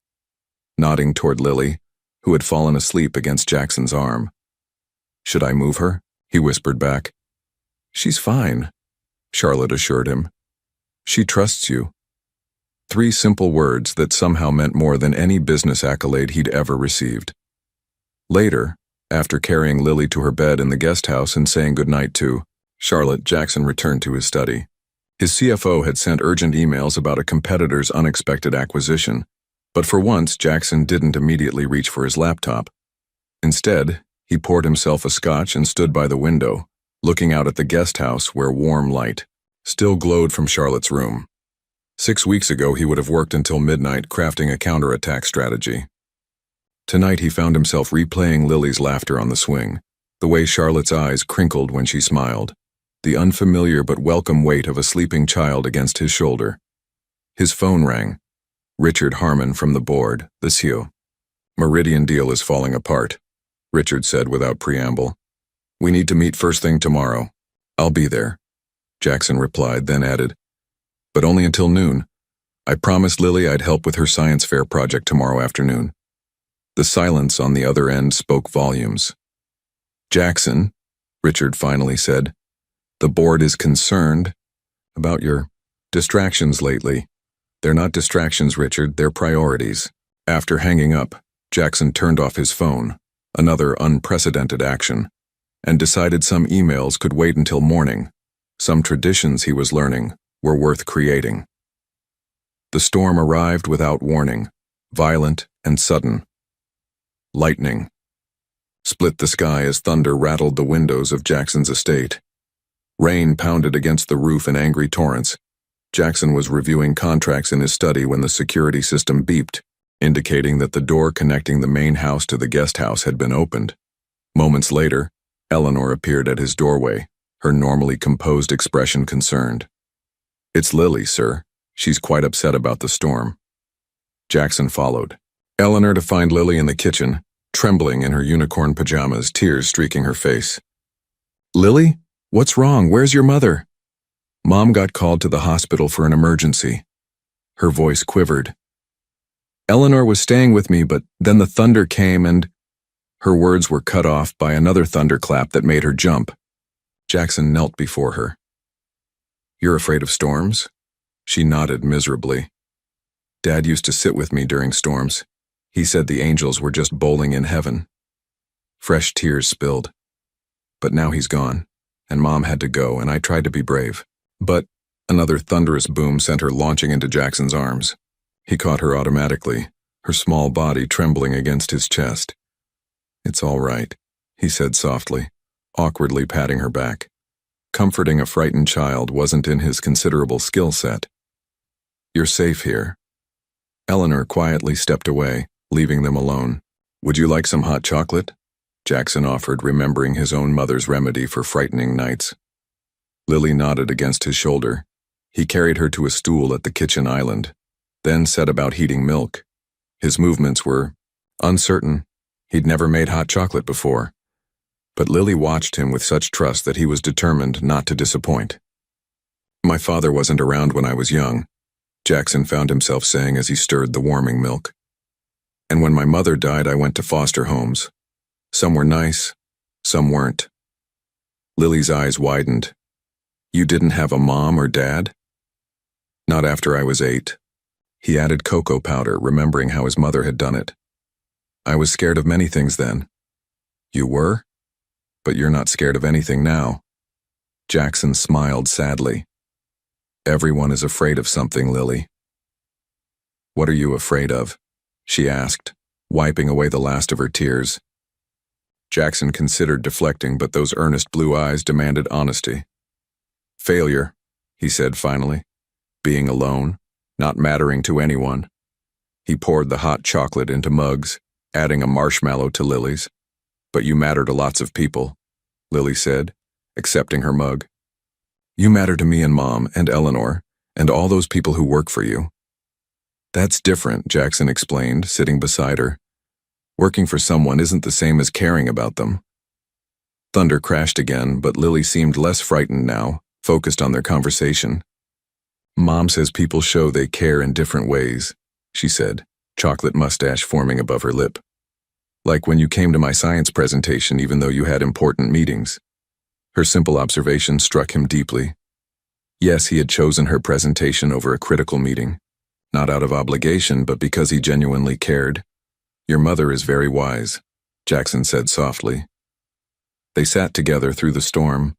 nodding toward Lily, who had fallen asleep against Jackson's arm. "Should I move her?" he whispered back. "She's fine," Charlotte assured him. "She trusts you." 3 simple words that somehow meant more than any business accolade he'd ever received. Later, after carrying Lily to her bed in the guest house and saying goodnight to Charlotte, Jackson returned to his study. His CFO had sent urgent emails about a competitor's unexpected acquisition, but for once Jackson didn't immediately reach for his laptop. Instead, he poured himself a scotch and stood by the window, looking out at the guest house where warm light still glowed from Charlotte's room. 6 weeks ago, he would have worked until midnight crafting a counterattack strategy. Tonight, he found himself replaying Lily's laughter on the swing, the way Charlotte's eyes crinkled when she smiled, the unfamiliar but welcome weight of a sleeping child against his shoulder. His phone rang. Richard Harmon from the board, the CEO. "Meridian deal is falling apart," Richard said without preamble. "We need to meet first thing tomorrow." "I'll be there," Jackson replied, then added, "but only until noon. I promised Lily I'd help with her science fair project tomorrow afternoon." The silence on the other end spoke volumes. "Jackson," Richard finally said, "the board is concerned about your distractions lately." "They're not distractions, Richard, they're priorities." After hanging up, Jackson turned off his phone, another unprecedented action, and decided some emails could wait until morning. Some traditions, he was learning, were worth creating. The storm arrived without warning, violent and sudden. Lightning split the sky as thunder rattled the windows of Jackson's estate. Rain pounded against the roof in angry torrents. Jackson was reviewing contracts in his study when the security system beeped, indicating that the door connecting the main house to the guest house had been opened. Moments later, Eleanor appeared at his doorway, her normally composed expression concerned. "It's Lily, sir. She's quite upset about the storm." Jackson followed Eleanor to find Lily in the kitchen, trembling in her unicorn pajamas, tears streaking her face. "Lily? What's wrong? Where's your mother?" "Mom got called to the hospital for an emergency." Her voice quivered. "Eleanor was staying with me, but then the thunder came and—" Her words were cut off by another thunderclap that made her jump. Jackson knelt before her. "You're afraid of storms?" She nodded miserably. "Dad used to sit with me during storms. He said the angels were just bowling in heaven." Fresh tears spilled. "But now he's gone, and Mom had to go, and I tried to be brave. But another thunderous boom sent her launching into Jackson's arms. He caught her automatically, her small body trembling against his chest. "It's all right," he said softly, awkwardly patting her back. Comforting a frightened child wasn't in his considerable skill set. "You're safe here." Eleanor quietly stepped away, leaving them alone. "Would you like some hot chocolate?" Jackson offered, remembering his own mother's remedy for frightening nights. Lily nodded against his shoulder. He carried her to a stool at the kitchen island, then set about heating milk. His movements were uncertain. He'd never made hot chocolate before. But Lily watched him with such trust that he was determined not to disappoint. "My father wasn't around when I was young," Jackson found himself saying as he stirred the warming milk. "And when my mother died, I went to foster homes. Some were nice, some weren't." Lily's eyes widened. "You didn't have a mom or dad?" "Not after I was 8. He added cocoa powder, remembering how his mother had done it. "I was scared of many things then." "You were? But you're not scared of anything now." Jackson smiled sadly. "Everyone is afraid of something, Lily." "What are you afraid of?" she asked, wiping away the last of her tears. Jackson considered deflecting, but those earnest blue eyes demanded honesty. "Failure," he said finally. "Being alone, not mattering to anyone." He poured the hot chocolate into mugs, adding a marshmallow to Lily's. "But you matter to lots of people," Lily said, accepting her mug. "You matter to me and Mom and Eleanor and all those people who work for you." "That's different," Jackson explained, sitting beside her. "Working for someone isn't the same as caring about them." Thunder crashed again, but Lily seemed less frightened now, focused on their conversation. "Mom says people show they care in different ways," she said, chocolate mustache forming above her lip. "Like when you came to my science presentation even though you had important meetings." Her simple observation struck him deeply. Yes, he had chosen her presentation over a critical meeting, not out of obligation, but because he genuinely cared. "Your mother is very wise," Jackson said softly. They sat together through the storm,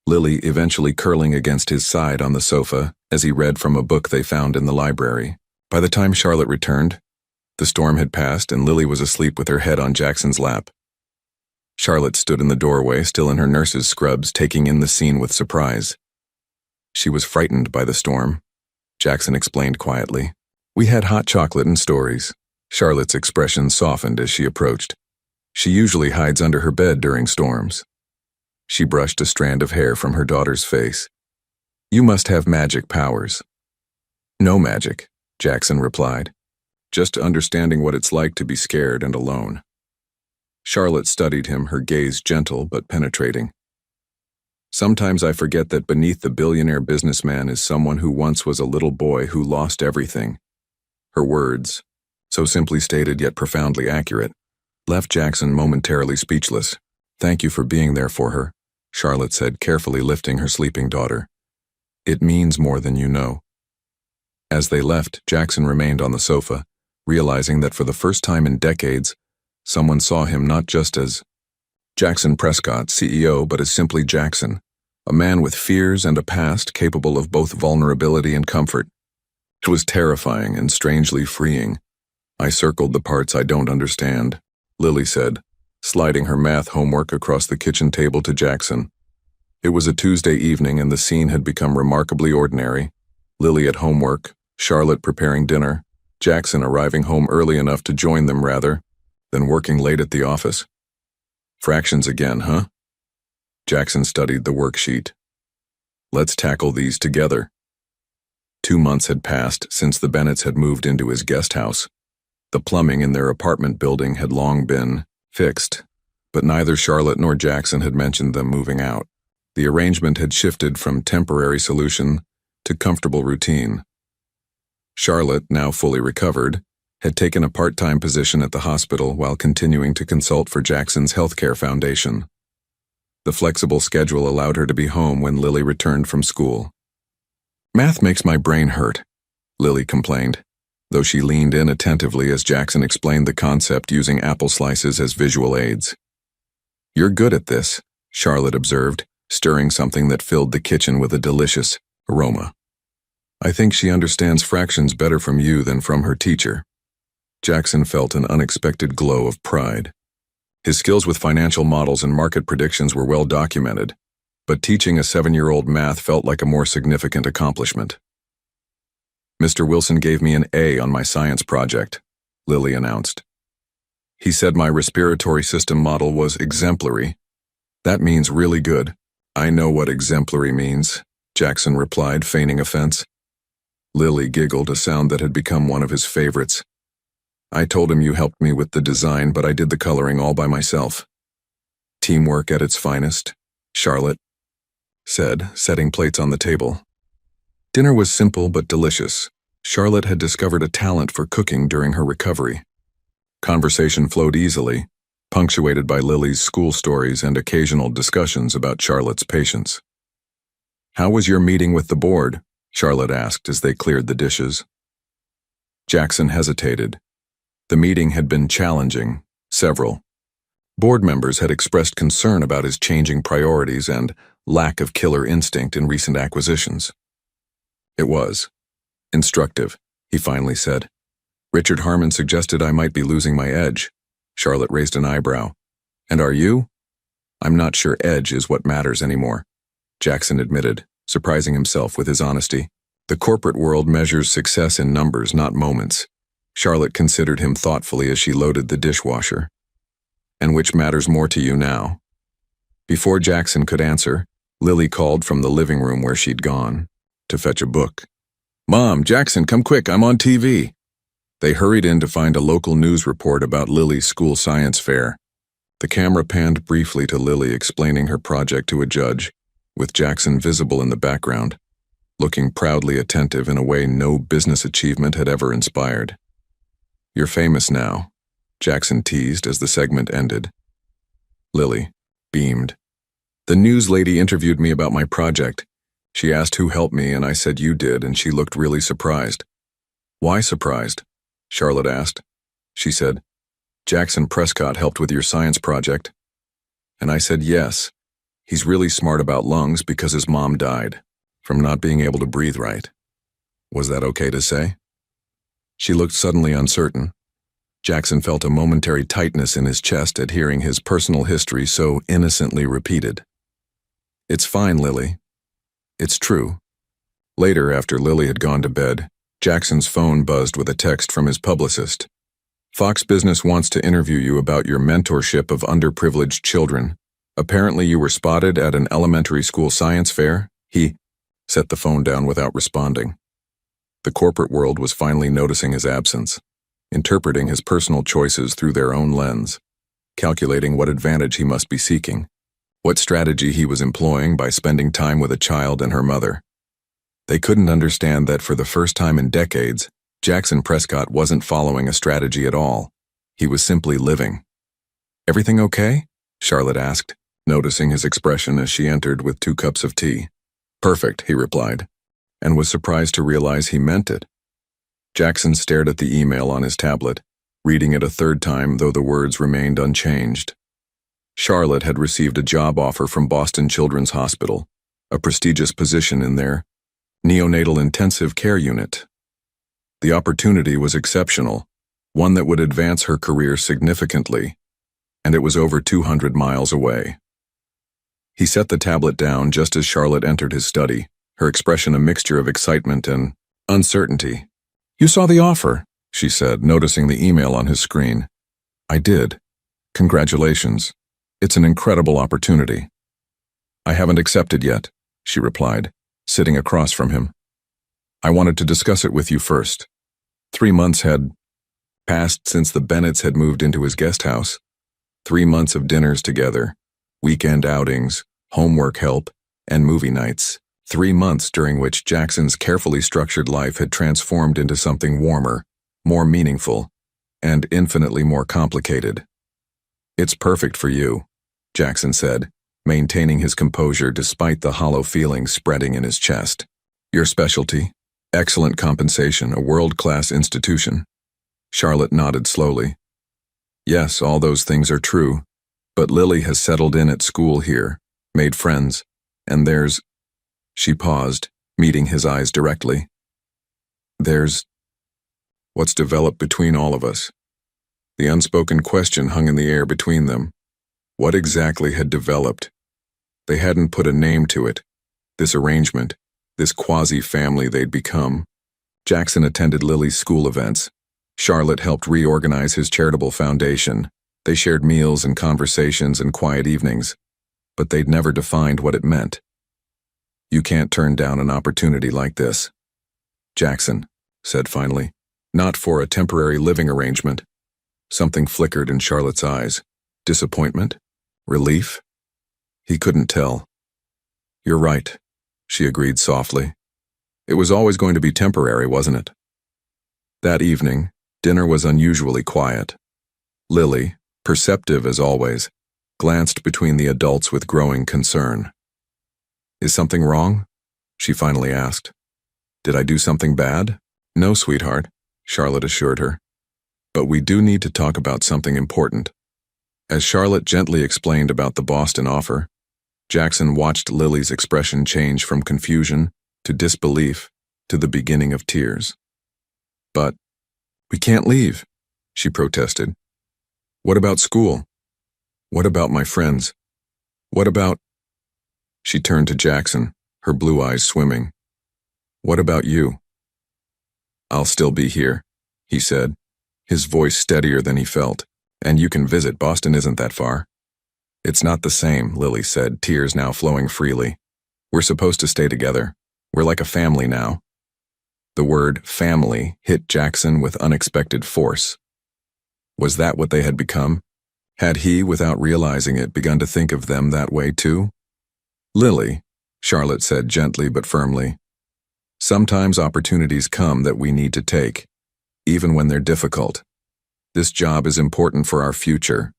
Lily eventually curling against his side on the sofa as he read from a book they found in the library. By the time Charlotte returned, the storm had passed and Lily was asleep with her head on Jackson's lap. Charlotte stood in the doorway, still in her nurse's scrubs, taking in the scene with surprise. "She was frightened by the storm," Jackson explained quietly. "We had hot chocolate and stories." Charlotte's expression softened as she approached. "She usually hides under her bed during storms." She brushed a strand of hair from her daughter's face. "You must have magic powers." "No magic," Jackson replied. "Just understanding what it's like to be scared and alone." Charlotte studied him, her gaze gentle but penetrating. "Sometimes I forget that beneath the billionaire businessman is someone who once was a little boy who lost everything." Her words, so simply stated yet profoundly accurate, left Jackson momentarily speechless. "Thank you for being there for her," Charlotte said, carefully lifting her sleeping daughter. "It means more than you know." As they left, Jackson remained on the sofa, realizing that for the first time in decades, someone saw him not just as Jackson Prescott, CEO, but as simply Jackson, a man with fears and a past capable of both vulnerability and comfort. It was terrifying and strangely freeing. "I circled the parts I don't understand," Lily said, sliding her math homework across the kitchen table to Jackson. It was a Tuesday evening and the scene had become remarkably ordinary. Lily at homework, Charlotte preparing dinner, Jackson arriving home early enough to join them rather than working late at the office. "Fractions again, huh?" Jackson studied the worksheet. "Let's tackle these together." 2 months had passed since the Bennetts had moved into his guest house. The plumbing in their apartment building had long been fixed, but neither Charlotte nor Jackson had mentioned them moving out. The arrangement had shifted from temporary solution to comfortable routine. Charlotte, now fully recovered, had taken a part-time position at the hospital while continuing to consult for Jackson's healthcare foundation. The flexible schedule allowed her to be home when Lily returned from school. "Math makes my brain hurt," Lily complained, though she leaned in attentively as Jackson explained the concept using apple slices as visual aids. "You're good at this," Charlotte observed, stirring something that filled the kitchen with a delicious, Aroma. I think she understands fractions better from you than from her teacher. Jackson felt an unexpected glow of pride. His skills with financial models and market predictions were well documented, but teaching a 7-year-old math felt like a more significant accomplishment. Mr. Wilson gave me an A on my science project, Lily announced. He said my respiratory system model was exemplary. That means really good. I know what exemplary means, Jackson replied, feigning offense. Lily giggled, a sound that had become one of his favorites. I told him you helped me with the design, but I did the coloring all by myself. Teamwork at its finest, Charlotte said, setting plates on the table. Dinner was simple but delicious. Charlotte had discovered a talent for cooking during her recovery. Conversation flowed easily, punctuated by Lily's school stories and occasional discussions about Charlotte's patients. How was your meeting with the board? Charlotte asked as they cleared the dishes. Jackson hesitated. The meeting had been challenging, several. Board members had expressed concern about his changing priorities and lack of killer instinct in recent acquisitions. It was instructive, he finally said. Richard Harmon suggested I might be losing my edge. Charlotte raised an eyebrow. And are you? I'm not sure edge is what matters anymore, Jackson admitted, surprising himself with his honesty. The corporate world measures success in numbers, not moments. Charlotte considered him thoughtfully as she loaded the dishwasher. And which matters more to you now? Before Jackson could answer, Lily called from the living room where she'd gone to fetch a book. Mom, Jackson, come quick, I'm on TV. They hurried in to find a local news report about Lily's school science fair. The camera panned briefly to Lily explaining her project to a judge, with Jackson visible in the background, looking proudly attentive in a way no business achievement had ever inspired. You're famous now, Jackson teased as the segment ended. Lily beamed. The news lady interviewed me about my project. She asked who helped me, and I said you did, and she looked really surprised. Why surprised? Charlotte asked. She said, Jackson Prescott helped with your science project. And I said yes. He's really smart about lungs because his mom died from not being able to breathe right. Was that okay to say? She looked suddenly uncertain. Jackson felt a momentary tightness in his chest at hearing his personal history so innocently repeated. It's fine, Lily. It's true. Later, after Lily had gone to bed, Jackson's phone buzzed with a text from his publicist. Fox Business wants to interview you about your mentorship of underprivileged children. Apparently you were spotted at an elementary school science fair. He set the phone down without responding. The corporate world was finally noticing his absence, interpreting his personal choices through their own lens, calculating what advantage he must be seeking, what strategy he was employing by spending time with a child and her mother. They couldn't understand that for the first time in decades, Jackson Prescott wasn't following a strategy at all. He was simply living. Everything okay? Charlotte asked, noticing his expression as she entered with 2 cups of tea. Perfect, he replied, and was surprised to realize he meant it. Jackson stared at the email on his tablet, reading it a 3rd time, though the words remained unchanged. Charlotte had received a job offer from Boston Children's Hospital, a prestigious position in their neonatal intensive care unit. The opportunity was exceptional, one that would advance her career significantly, and it was over 200 miles away. He set the tablet down just as Charlotte entered his study, her expression a mixture of excitement and uncertainty. You saw the offer, she said, noticing the email on his screen. I did. Congratulations. It's an incredible opportunity. I haven't accepted yet, she replied, sitting across from him. I wanted to discuss it with you first. 3 months had passed since the Bennetts had moved into his guest house. 3 months of dinners together, weekend outings, homework help, and movie nights. 3 months during which Jackson's carefully structured life had transformed into something warmer, more meaningful, and infinitely more complicated. It's perfect for you, Jackson said, maintaining his composure despite the hollow feeling spreading in his chest. Your specialty? Excellent compensation, a world-class institution. Charlotte nodded slowly. Yes, all those things are true, but Lily has settled in at school here, made friends, and there's... She paused, meeting his eyes directly. There's what's developed between all of us. The unspoken question hung in the air between them. What exactly had developed? They hadn't put a name to it. This arrangement, this quasi-family they'd become. Jackson attended Lily's school events. Charlotte helped reorganize his charitable foundation. They shared meals and conversations and quiet evenings, but they'd never defined what it meant. You can't turn down an opportunity like this, Jackson said finally. Not for a temporary living arrangement. Something flickered in Charlotte's eyes. Disappointment? Relief? He couldn't tell. You're right, she agreed softly. It was always going to be temporary, wasn't it? That evening, dinner was unusually quiet. Lily, perceptive as always, glanced between the adults with growing concern. Is something wrong? She finally asked. Did I do something bad? No, sweetheart, Charlotte assured her. But we do need to talk about something important. As Charlotte gently explained about the Boston offer, Jackson watched Lily's expression change from confusion to disbelief to the beginning of tears. But we can't leave, she protested. What about school? What about my friends? What about... She turned to Jackson, her blue eyes swimming. What about you? I'll still be here, he said, his voice steadier than he felt. And you can visit. Boston isn't that far. It's not the same, Lily said, tears now flowing freely. We're supposed to stay together. We're like a family now. The word family hit Jackson with unexpected force. Was that what they had become? Had he, without realizing it, begun to think of them that way too? Lily, Charlotte said gently but firmly, sometimes opportunities come that we need to take, even when they're difficult. This job is important for our future.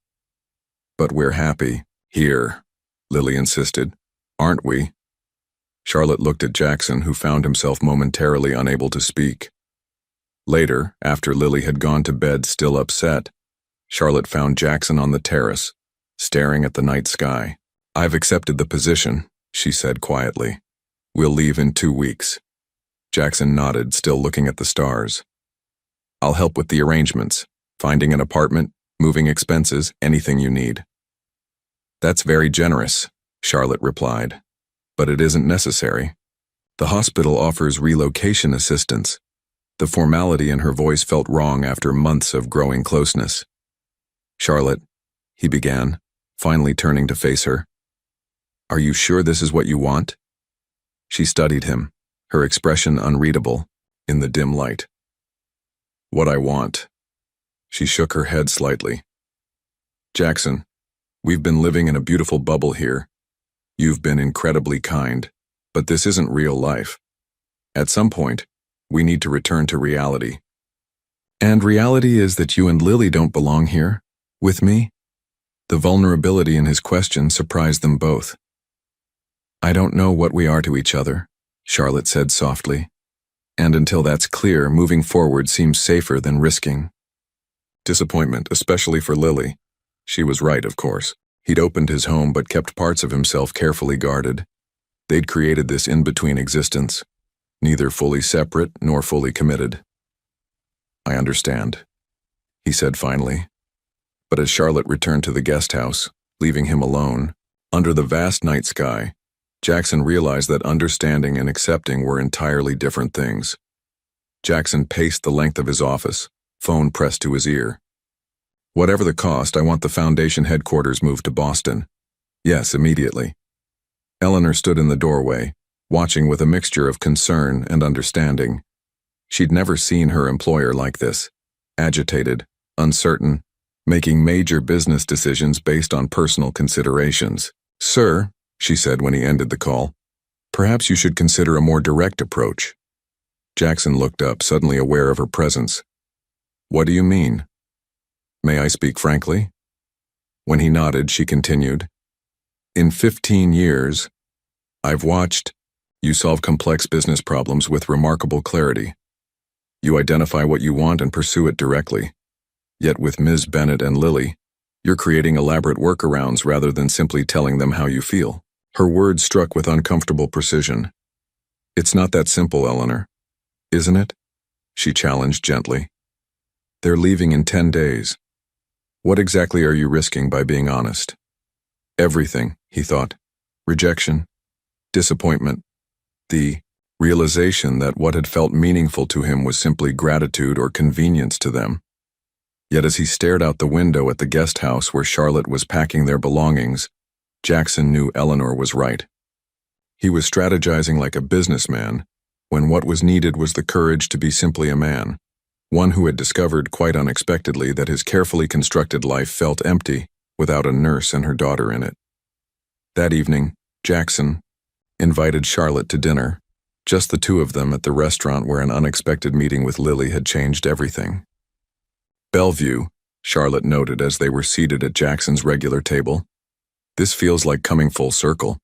But we're happy here, Lily insisted. Aren't we? Charlotte looked at Jackson, who found himself momentarily unable to speak. Later, after Lily had gone to bed still upset, Charlotte found Jackson on the terrace, staring at the night sky. I've accepted the position, she said quietly. We'll leave in 2 weeks. Jackson nodded, still looking at the stars. I'll help with the arrangements. Finding an apartment, moving expenses, anything you need. That's very generous, Charlotte replied. But it isn't necessary. The hospital offers relocation assistance. The formality in her voice felt wrong after months of growing closeness. Charlotte, he began, finally turning to face her. Are you sure this is what you want? She studied him, her expression unreadable, in the dim light. What I want. She shook her head slightly. Jackson, we've been living in a beautiful bubble here. You've been incredibly kind, but this isn't real life. At some point, we need to return to reality. And reality is that you and Lily don't belong here, with me? The vulnerability in his question surprised them both. I don't know what we are to each other, Charlotte said softly. And until that's clear, moving forward seems safer than risking. Disappointment, especially for Lily. She was right, of course. He'd opened his home but kept parts of himself carefully guarded. They'd created this in-between existence, neither fully separate nor fully committed. I understand, he said finally. But as Charlotte returned to the guest house, leaving him alone, under the vast night sky, Jackson realized that understanding and accepting were entirely different things. Jackson paced the length of his office, phone pressed to his ear. Whatever the cost, I want the foundation headquarters moved to Boston. Yes, immediately. Eleanor stood in the doorway, watching with a mixture of concern and understanding. She'd never seen her employer like this, agitated, uncertain, making major business decisions based on personal considerations. Sir, she said when he ended the call, perhaps you should consider a more direct approach. Jackson looked up, suddenly aware of her presence. What do you mean? May I speak frankly? When he nodded, she continued. In 15 years, I've watched you solve complex business problems with remarkable clarity. You identify what you want and pursue it directly. Yet with Ms. Bennett and Lily, you're creating elaborate workarounds rather than simply telling them how you feel. Her words struck with uncomfortable precision. It's not that simple, Eleanor. Isn't it? She challenged gently. They're leaving in 10 days. What exactly are you risking by being honest? Everything, he thought. Rejection, disappointment, the realization that what had felt meaningful to him was simply gratitude or convenience to them. Yet as he stared out the window at the guest house where Charlotte was packing their belongings, Jackson knew Eleanor was right. He was strategizing like a businessman, when what was needed was the courage to be simply a man, one who had discovered quite unexpectedly that his carefully constructed life felt empty without a nurse and her daughter in it. That evening, Jackson invited Charlotte to dinner, just the two of them at the restaurant where an unexpected meeting with Lily had changed everything. Bellevue, Charlotte noted as they were seated at Jackson's regular table. This feels like coming full circle.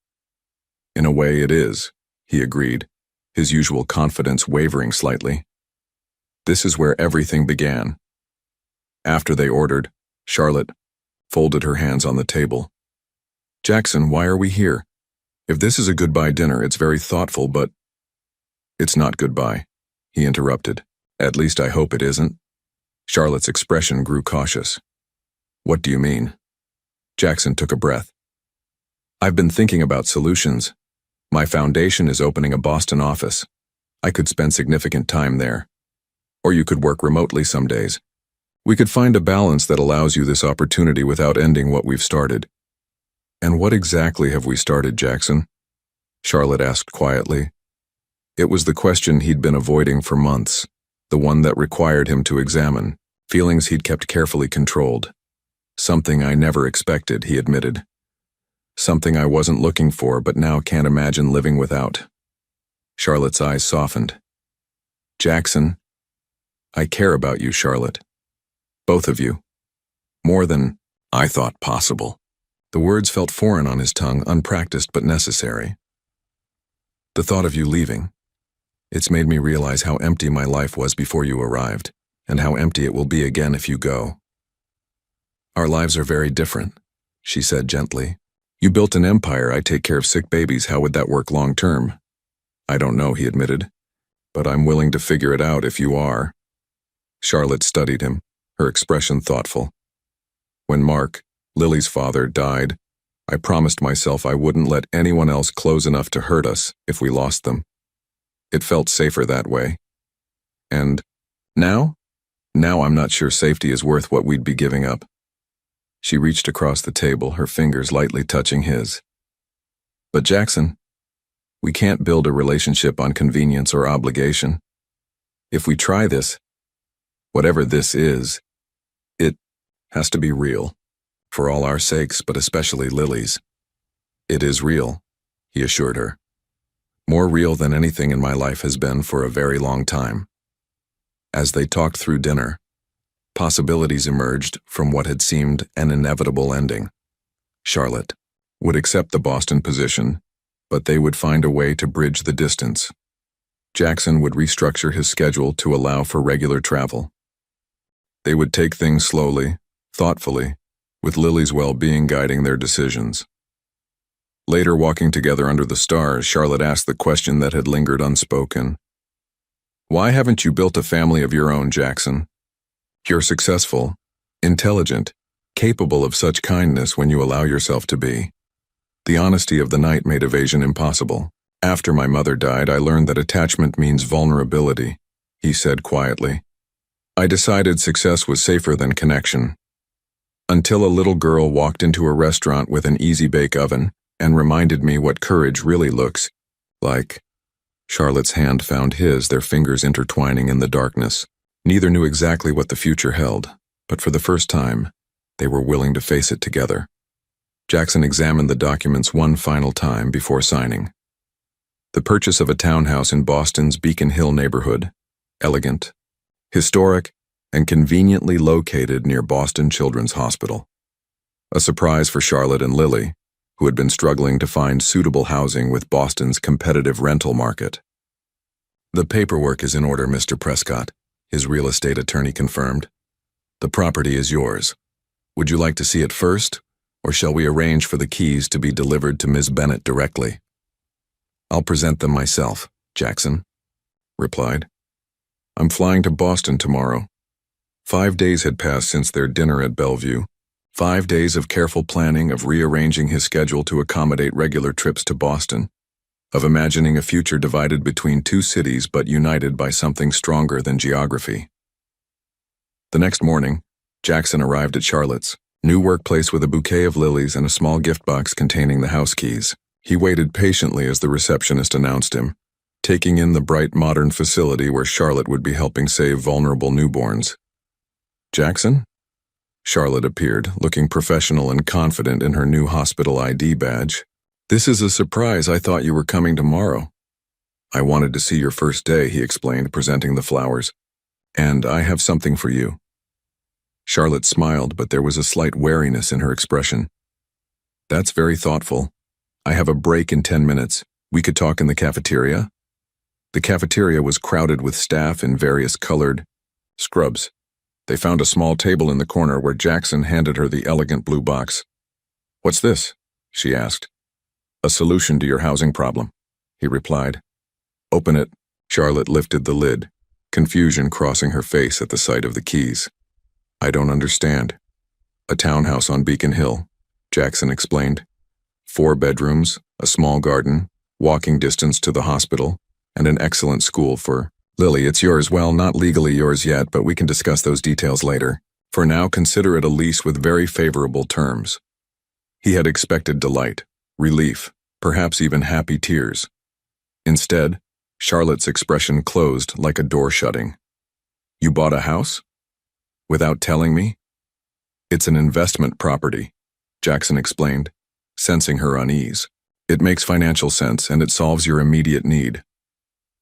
In a way it is, he agreed, his usual confidence wavering slightly. This is where everything began. After they ordered, Charlotte folded her hands on the table. Jackson, why are we here? If this is a goodbye dinner, it's very thoughtful, but... It's not goodbye, he interrupted. At least I hope it isn't. Charlotte's expression grew cautious. What do you mean? Jackson took a breath. I've been thinking about solutions. My foundation is opening a Boston office. I could spend significant time there. Or you could work remotely some days. We could find a balance that allows you this opportunity without ending what we've started. And what exactly have we started, Jackson? Charlotte asked quietly. It was the question he'd been avoiding for months, the one that required him to examine, feelings he'd kept carefully controlled. Something I never expected, he admitted. Something I wasn't looking for but now can't imagine living without. Charlotte's eyes softened. Jackson, I care about you, Charlotte. Both of you. More than I thought possible. The words felt foreign on his tongue, unpracticed but necessary. The thought of you leaving. It's made me realize how empty my life was before you arrived, and how empty it will be again if you go. Our lives are very different, she said gently. You built an empire. I take care of sick babies. How would that work long term? I don't know, he admitted, but I'm willing to figure it out if you are. Charlotte studied him, her expression thoughtful. When Mark, Lily's father, died, I promised myself I wouldn't let anyone else close enough to hurt us if we lost them. It felt safer that way. And now? Now I'm not sure safety is worth what we'd be giving up. She reached across the table, her fingers lightly touching his. But Jackson, we can't build a relationship on convenience or obligation. If we try this, whatever this is, it has to be real. For all our sakes, but especially Lily's. It is real, he assured her. More real than anything in my life has been for a very long time. As they talked through dinner, possibilities emerged from what had seemed an inevitable ending. Charlotte would accept the Boston position, but they would find a way to bridge the distance. Jackson would restructure his schedule to allow for regular travel. They would take things slowly, thoughtfully, with Lily's well-being guiding their decisions. Later, walking together under the stars, Charlotte asked the question that had lingered unspoken. Why haven't you built a family of your own, Jackson? You're successful, intelligent, capable of such kindness when you allow yourself to be. The honesty of the night made evasion impossible. After my mother died, I learned that attachment means vulnerability, he said quietly. I decided success was safer than connection. Until a little girl walked into a restaurant with an easy-bake oven and reminded me what courage really looks like. Charlotte's hand found his, their fingers intertwining in the darkness. Neither knew exactly what the future held, but for the first time, they were willing to face it together. Jackson examined the documents one final time before signing. The purchase of a townhouse in Boston's Beacon Hill neighborhood, elegant, historic, and conveniently located near Boston Children's Hospital. A surprise for Charlotte and Lily, who had been struggling to find suitable housing with Boston's competitive rental market. The paperwork is in order, Mr. Prescott, his real estate attorney confirmed. The property is yours. Would you like to see it first, or shall we arrange for the keys to be delivered to Ms. Bennett directly? I'll present them myself, Jackson replied. I'm flying to Boston tomorrow. 5 days had passed since their dinner at Bellevue. 5 days of careful planning, of rearranging his schedule to accommodate regular trips to Boston, of imagining a future divided between two cities but united by something stronger than geography. The next morning, Jackson arrived at Charlotte's new workplace with a bouquet of lilies and a small gift box containing the house keys. He waited patiently as the receptionist announced him, taking in the bright modern facility where Charlotte would be helping save vulnerable newborns. Jackson? Charlotte appeared, looking professional and confident in her new hospital ID badge. This is a surprise. I thought you were coming tomorrow. I wanted to see your first day, he explained, presenting the flowers. And I have something for you. Charlotte smiled, but there was a slight wariness in her expression. That's very thoughtful. I have a break in 10 minutes. We could talk in the cafeteria? The cafeteria was crowded with staff in various colored scrubs. They found a small table in the corner where Jackson handed her the elegant blue box. What's this? She asked. A solution to your housing problem, he replied. Open it. Charlotte lifted the lid, confusion crossing her face at the sight of the keys. I don't understand. A townhouse on Beacon Hill, Jackson explained. 4 bedrooms, a small garden, walking distance to the hospital, and an excellent school for Lily. It's yours. Well, not legally yours yet, but we can discuss those details later. For now, consider it a lease with very favorable terms. He had expected delight, relief, perhaps even happy tears. Instead, Charlotte's expression closed like a door shutting. You bought a house? Without telling me? It's an investment property, Jackson explained, sensing her unease. It makes financial sense and it solves your immediate need.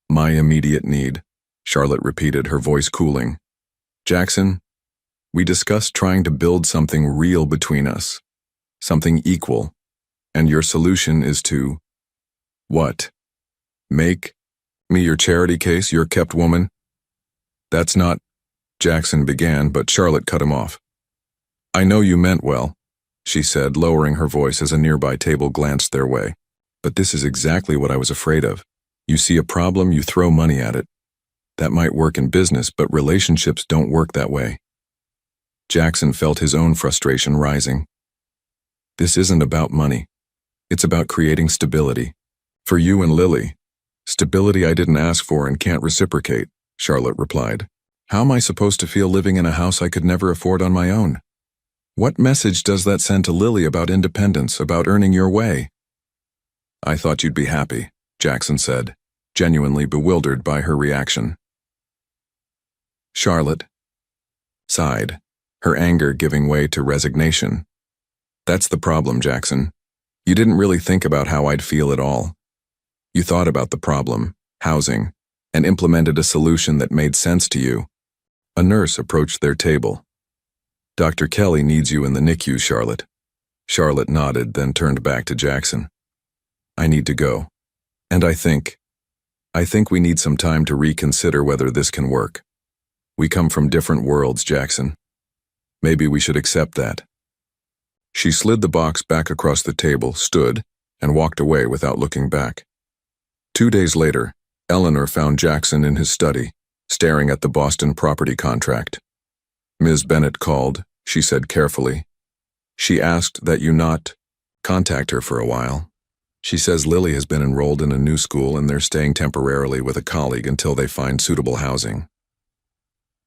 My immediate need, Charlotte repeated, her voice cooling. Jackson, we discussed trying to build something real between us, something equal, and your solution is to… What? Make me your charity case, your kept woman? That's not… Jackson began, but Charlotte cut him off. I know you meant well, she said, lowering her voice as a nearby table glanced their way. But this is exactly what I was afraid of. You see a problem, you throw money at it. That might work in business, but relationships don't work that way. Jackson felt his own frustration rising. This isn't about money. It's about creating stability. For you and Lily. Stability I didn't ask for and can't reciprocate, Charlotte replied. How am I supposed to feel living in a house I could never afford on my own? What message does that send to Lily about independence, about earning your way? I thought you'd be happy, Jackson said, genuinely bewildered by her reaction. Charlotte sighed, her anger giving way to resignation. That's the problem, Jackson. You didn't really think about how I'd feel at all. You thought about the problem, housing, and implemented a solution that made sense to you. A nurse approached their table. Dr. Kelly needs you in the NICU, Charlotte. Charlotte nodded, then turned back to Jackson. I need to go. And I think we need some time to reconsider whether this can work. We come from different worlds, Jackson. Maybe we should accept that. She slid the box back across the table, stood, and walked away without looking back. 2 days later, Eleanor found Jackson in his study, staring at the Boston property contract. Ms. Bennett called, she said carefully. She asked that you not contact her for a while. She says Lily has been enrolled in a new school and they're staying temporarily with a colleague until they find suitable housing.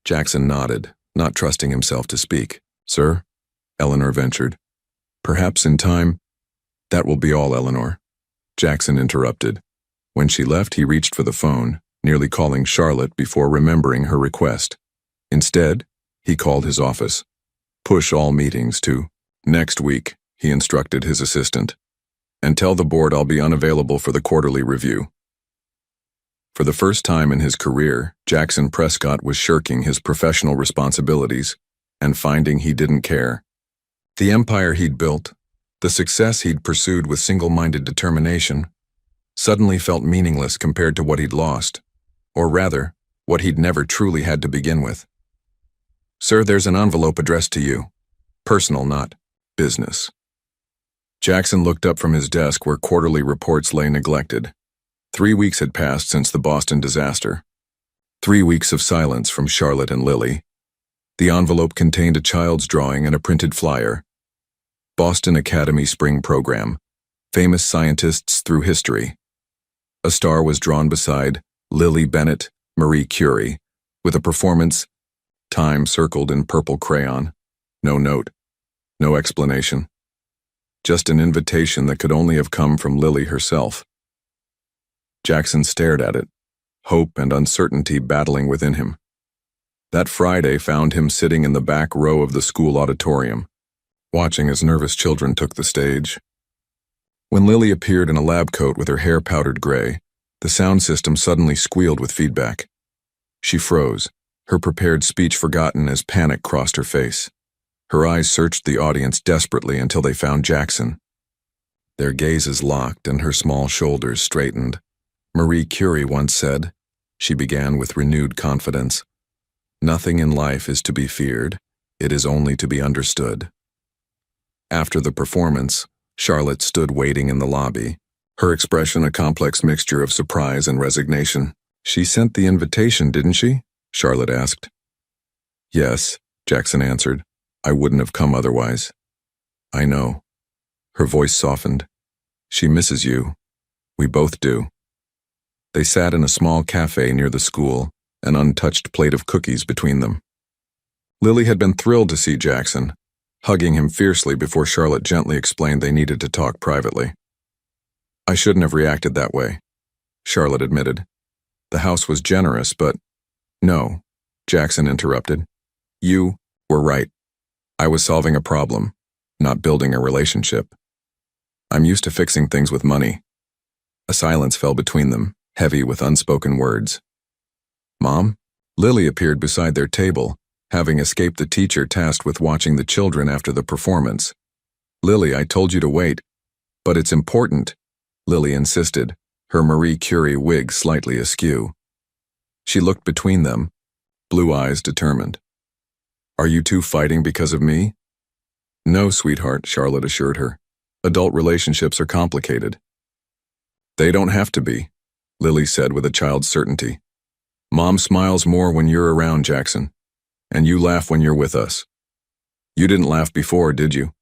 Jackson nodded, not trusting himself to speak. Sir? Eleanor ventured. Perhaps in time. That will be all, Eleanor. Jackson interrupted. When she left, he reached for the phone, nearly calling Charlotte before remembering her request. Instead, he called his office. Push all meetings to next week, he instructed his assistant. And tell the board I'll be unavailable for the quarterly review. For the first time in his career, Jackson Prescott was shirking his professional responsibilities and finding he didn't care. The empire he'd built, the success he'd pursued with single-minded determination, suddenly felt meaningless compared to what he'd lost, or rather, what he'd never truly had to begin with. Sir, there's an envelope addressed to you. Personal, not business. Jackson looked up from his desk where quarterly reports lay neglected. 3 weeks had passed since the Boston disaster. 3 weeks of silence from Charlotte and Lily. The envelope contained a child's drawing and a printed flyer. Boston Academy Spring Program. Famous scientists through history. A star was drawn beside Lily Bennett, Marie Curie, with a performance, time circled in purple crayon. No note. No explanation. Just an invitation that could only have come from Lily herself. Jackson stared at it, hope and uncertainty battling within him. That Friday found him sitting in the back row of the school auditorium, watching as nervous children took the stage. When Lily appeared in a lab coat with her hair powdered gray, the sound system suddenly squealed with feedback. She froze, her prepared speech forgotten as panic crossed her face. Her eyes searched the audience desperately until they found Jackson. Their gazes locked and her small shoulders straightened. Marie Curie once said, she began with renewed confidence, "Nothing in life is to be feared, it is only to be understood." After the performance, Charlotte stood waiting in the lobby, her expression a complex mixture of surprise and resignation. "She sent the invitation, didn't she?" Charlotte asked. "Yes," Jackson answered. "I wouldn't have come otherwise." "I know." Her voice softened. "She misses you. We both do." They sat in a small cafe near the school, an untouched plate of cookies between them. Lily had been thrilled to see Jackson, hugging him fiercely before Charlotte gently explained they needed to talk privately. "I shouldn't have reacted that way," Charlotte admitted. "The house was generous, but—" "No," Jackson interrupted. "You were right. I was solving a problem, not building a relationship. I'm used to fixing things with money." A silence fell between them, heavy with unspoken words. "Mom?" Lily appeared beside their table, having escaped the teacher tasked with watching the children after the performance. "Lily, I told you to wait." "But it's important," Lily insisted, her Marie Curie wig slightly askew. She looked between them, blue eyes determined. "Are you two fighting because of me?" "No, sweetheart," Charlotte assured her. "Adult relationships are complicated." "They don't have to be," Lily said with a child's certainty. "Mom smiles more when you're around, Jackson. And you laugh when you're with us. You didn't laugh before, did you?"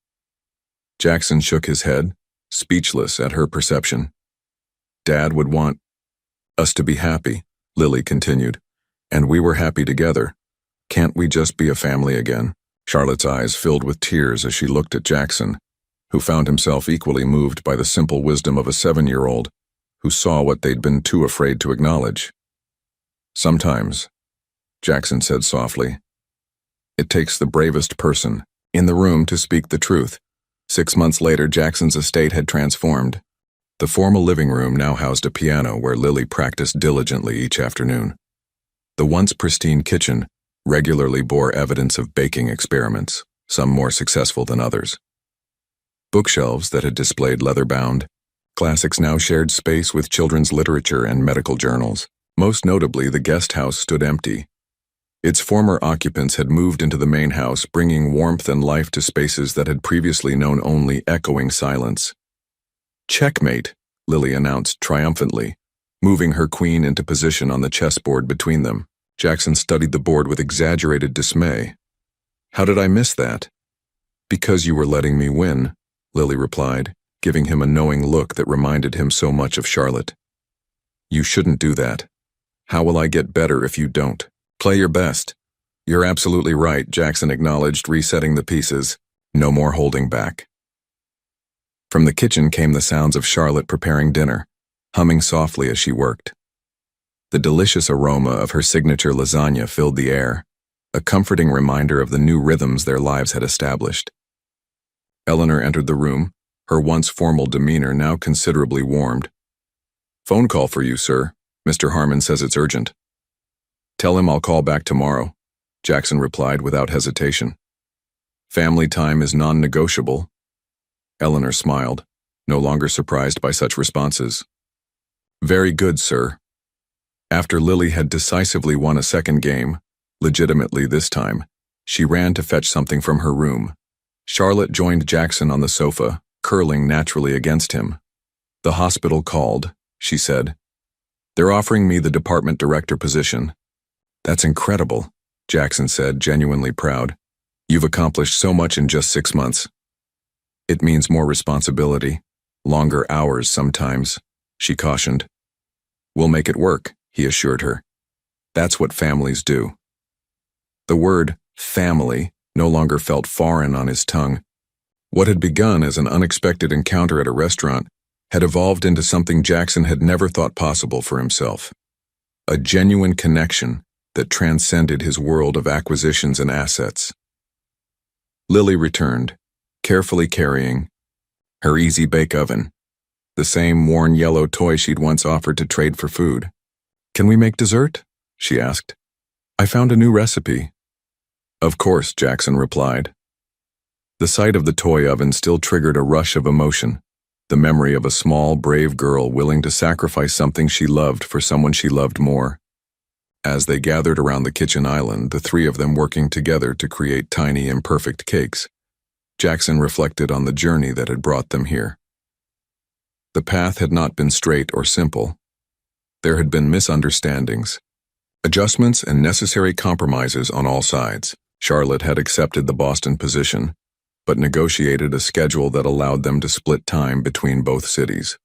Jackson shook his head, speechless at her perception. "Dad would want us to be happy," Lily continued. "And we were happy together. Can't we just be a family again?" Charlotte's eyes filled with tears as she looked at Jackson, who found himself equally moved by the simple wisdom of a 7-year-old who saw what they'd been too afraid to acknowledge. "Sometimes," Jackson said softly, "it takes the bravest person in the room to speak the truth." 6 months later, Jackson's estate had transformed. The formal living room now housed a piano where Lily practiced diligently each afternoon. The once pristine kitchen regularly bore evidence of baking experiments, some more successful than others. Bookshelves that had displayed leather-bound classics now shared space with children's literature and medical journals. Most notably, the guest house stood empty. Its former occupants had moved into the main house, bringing warmth and life to spaces that had previously known only echoing silence. "Checkmate," Lily announced triumphantly, moving her queen into position on the chessboard between them. Jackson studied the board with exaggerated dismay. "How did I miss that?" "Because you were letting me win," Lily replied, giving him a knowing look that reminded him so much of Charlotte. "You shouldn't do that. How will I get better if you don't? Play your best." "You're absolutely right," Jackson acknowledged, resetting the pieces. No more holding back. From the kitchen came the sounds of Charlotte preparing dinner, humming softly as she worked. The delicious aroma of her signature lasagna filled the air, a comforting reminder of the new rhythms their lives had established. Eleanor entered the room, her once formal demeanor now considerably warmed. "Phone call for you, sir. Mr. Harmon says it's urgent." "Tell him I'll call back tomorrow," Jackson replied without hesitation. "Family time is non-negotiable." Eleanor smiled, no longer surprised by such responses. "Very good, sir." After Lily had decisively won a second game, legitimately this time, she ran to fetch something from her room. Charlotte joined Jackson on the sofa, curling naturally against him. "The hospital called," she said. They're offering me the department director position. That's incredible, Jackson said, genuinely proud. You've accomplished so much in just 6 months. It means more responsibility, longer hours sometimes, she cautioned. We'll make it work, he assured her. That's what families do. The word family no longer felt foreign on his tongue. What had begun as an unexpected encounter at a restaurant had evolved into something Jackson had never thought possible for himself. A genuine connection that transcended his world of acquisitions and assets. Lily returned, carefully carrying her easy bake oven, the same worn yellow toy she'd once offered to trade for food. Can we make dessert? She asked. I found a new recipe. Of course, Jackson replied. The sight of the toy oven still triggered a rush of emotion, the memory of a small, brave girl willing to sacrifice something she loved for someone she loved more. As they gathered around the kitchen island, the three of them working together to create tiny, imperfect cakes, Jackson reflected on the journey that had brought them here. The path had not been straight or simple. There had been misunderstandings, adjustments, and necessary compromises on all sides. Charlotte had accepted the Boston position, but negotiated a schedule that allowed them to split time between both cities.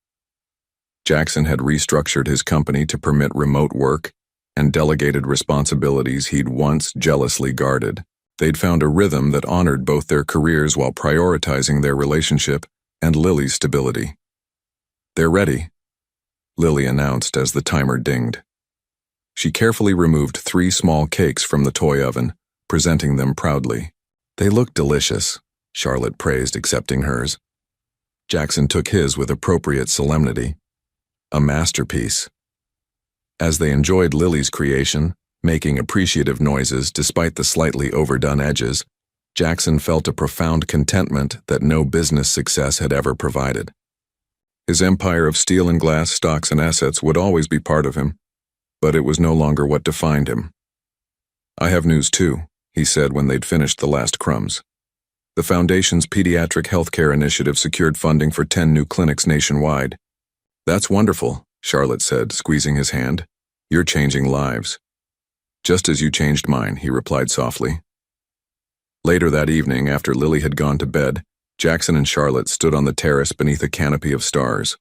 Jackson had restructured his company to permit remote work and delegated responsibilities he'd once jealously guarded. They'd found a rhythm that honored both their careers while prioritizing their relationship and Lily's stability. They're ready, Lily announced as the timer dinged. She carefully removed 3 small cakes from the toy oven, presenting them proudly. They looked delicious, Charlotte praised, accepting hers. Jackson took his with appropriate solemnity. A masterpiece. As they enjoyed Lily's creation, making appreciative noises despite the slightly overdone edges, Jackson felt a profound contentment that no business success had ever provided. His empire of steel and glass stocks and assets would always be part of him, but it was no longer what defined him. I have news too, he said when they'd finished the last crumbs. The Foundation's pediatric healthcare initiative secured funding for 10 new clinics nationwide. That's wonderful, Charlotte said, squeezing his hand. You're changing lives. Just as you changed mine, he replied softly. Later that evening, after Lily had gone to bed, Jackson and Charlotte stood on the terrace beneath a canopy of stars.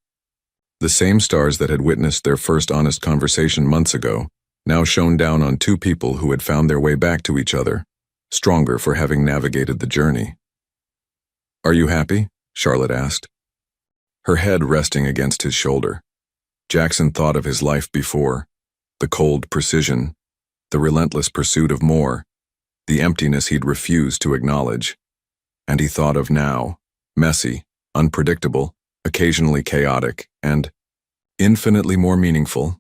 The same stars that had witnessed their first honest conversation months ago now shone down on 2 people who had found their way back to each other, stronger for having navigated the journey. Are you happy? Charlotte asked, her head resting against his shoulder. Jackson thought of his life before, the cold precision, the relentless pursuit of more, the emptiness he'd refused to acknowledge. And he thought of now, messy, unpredictable, occasionally chaotic, and infinitely more meaningful.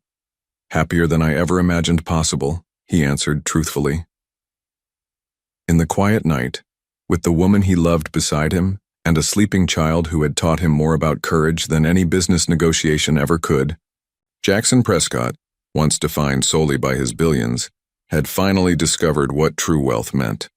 Happier than I ever imagined possible, he answered truthfully. In the quiet night, with the woman he loved beside him and a sleeping child who had taught him more about courage than any business negotiation ever could, Jackson Prescott, once defined solely by his billions, had finally discovered what true wealth meant.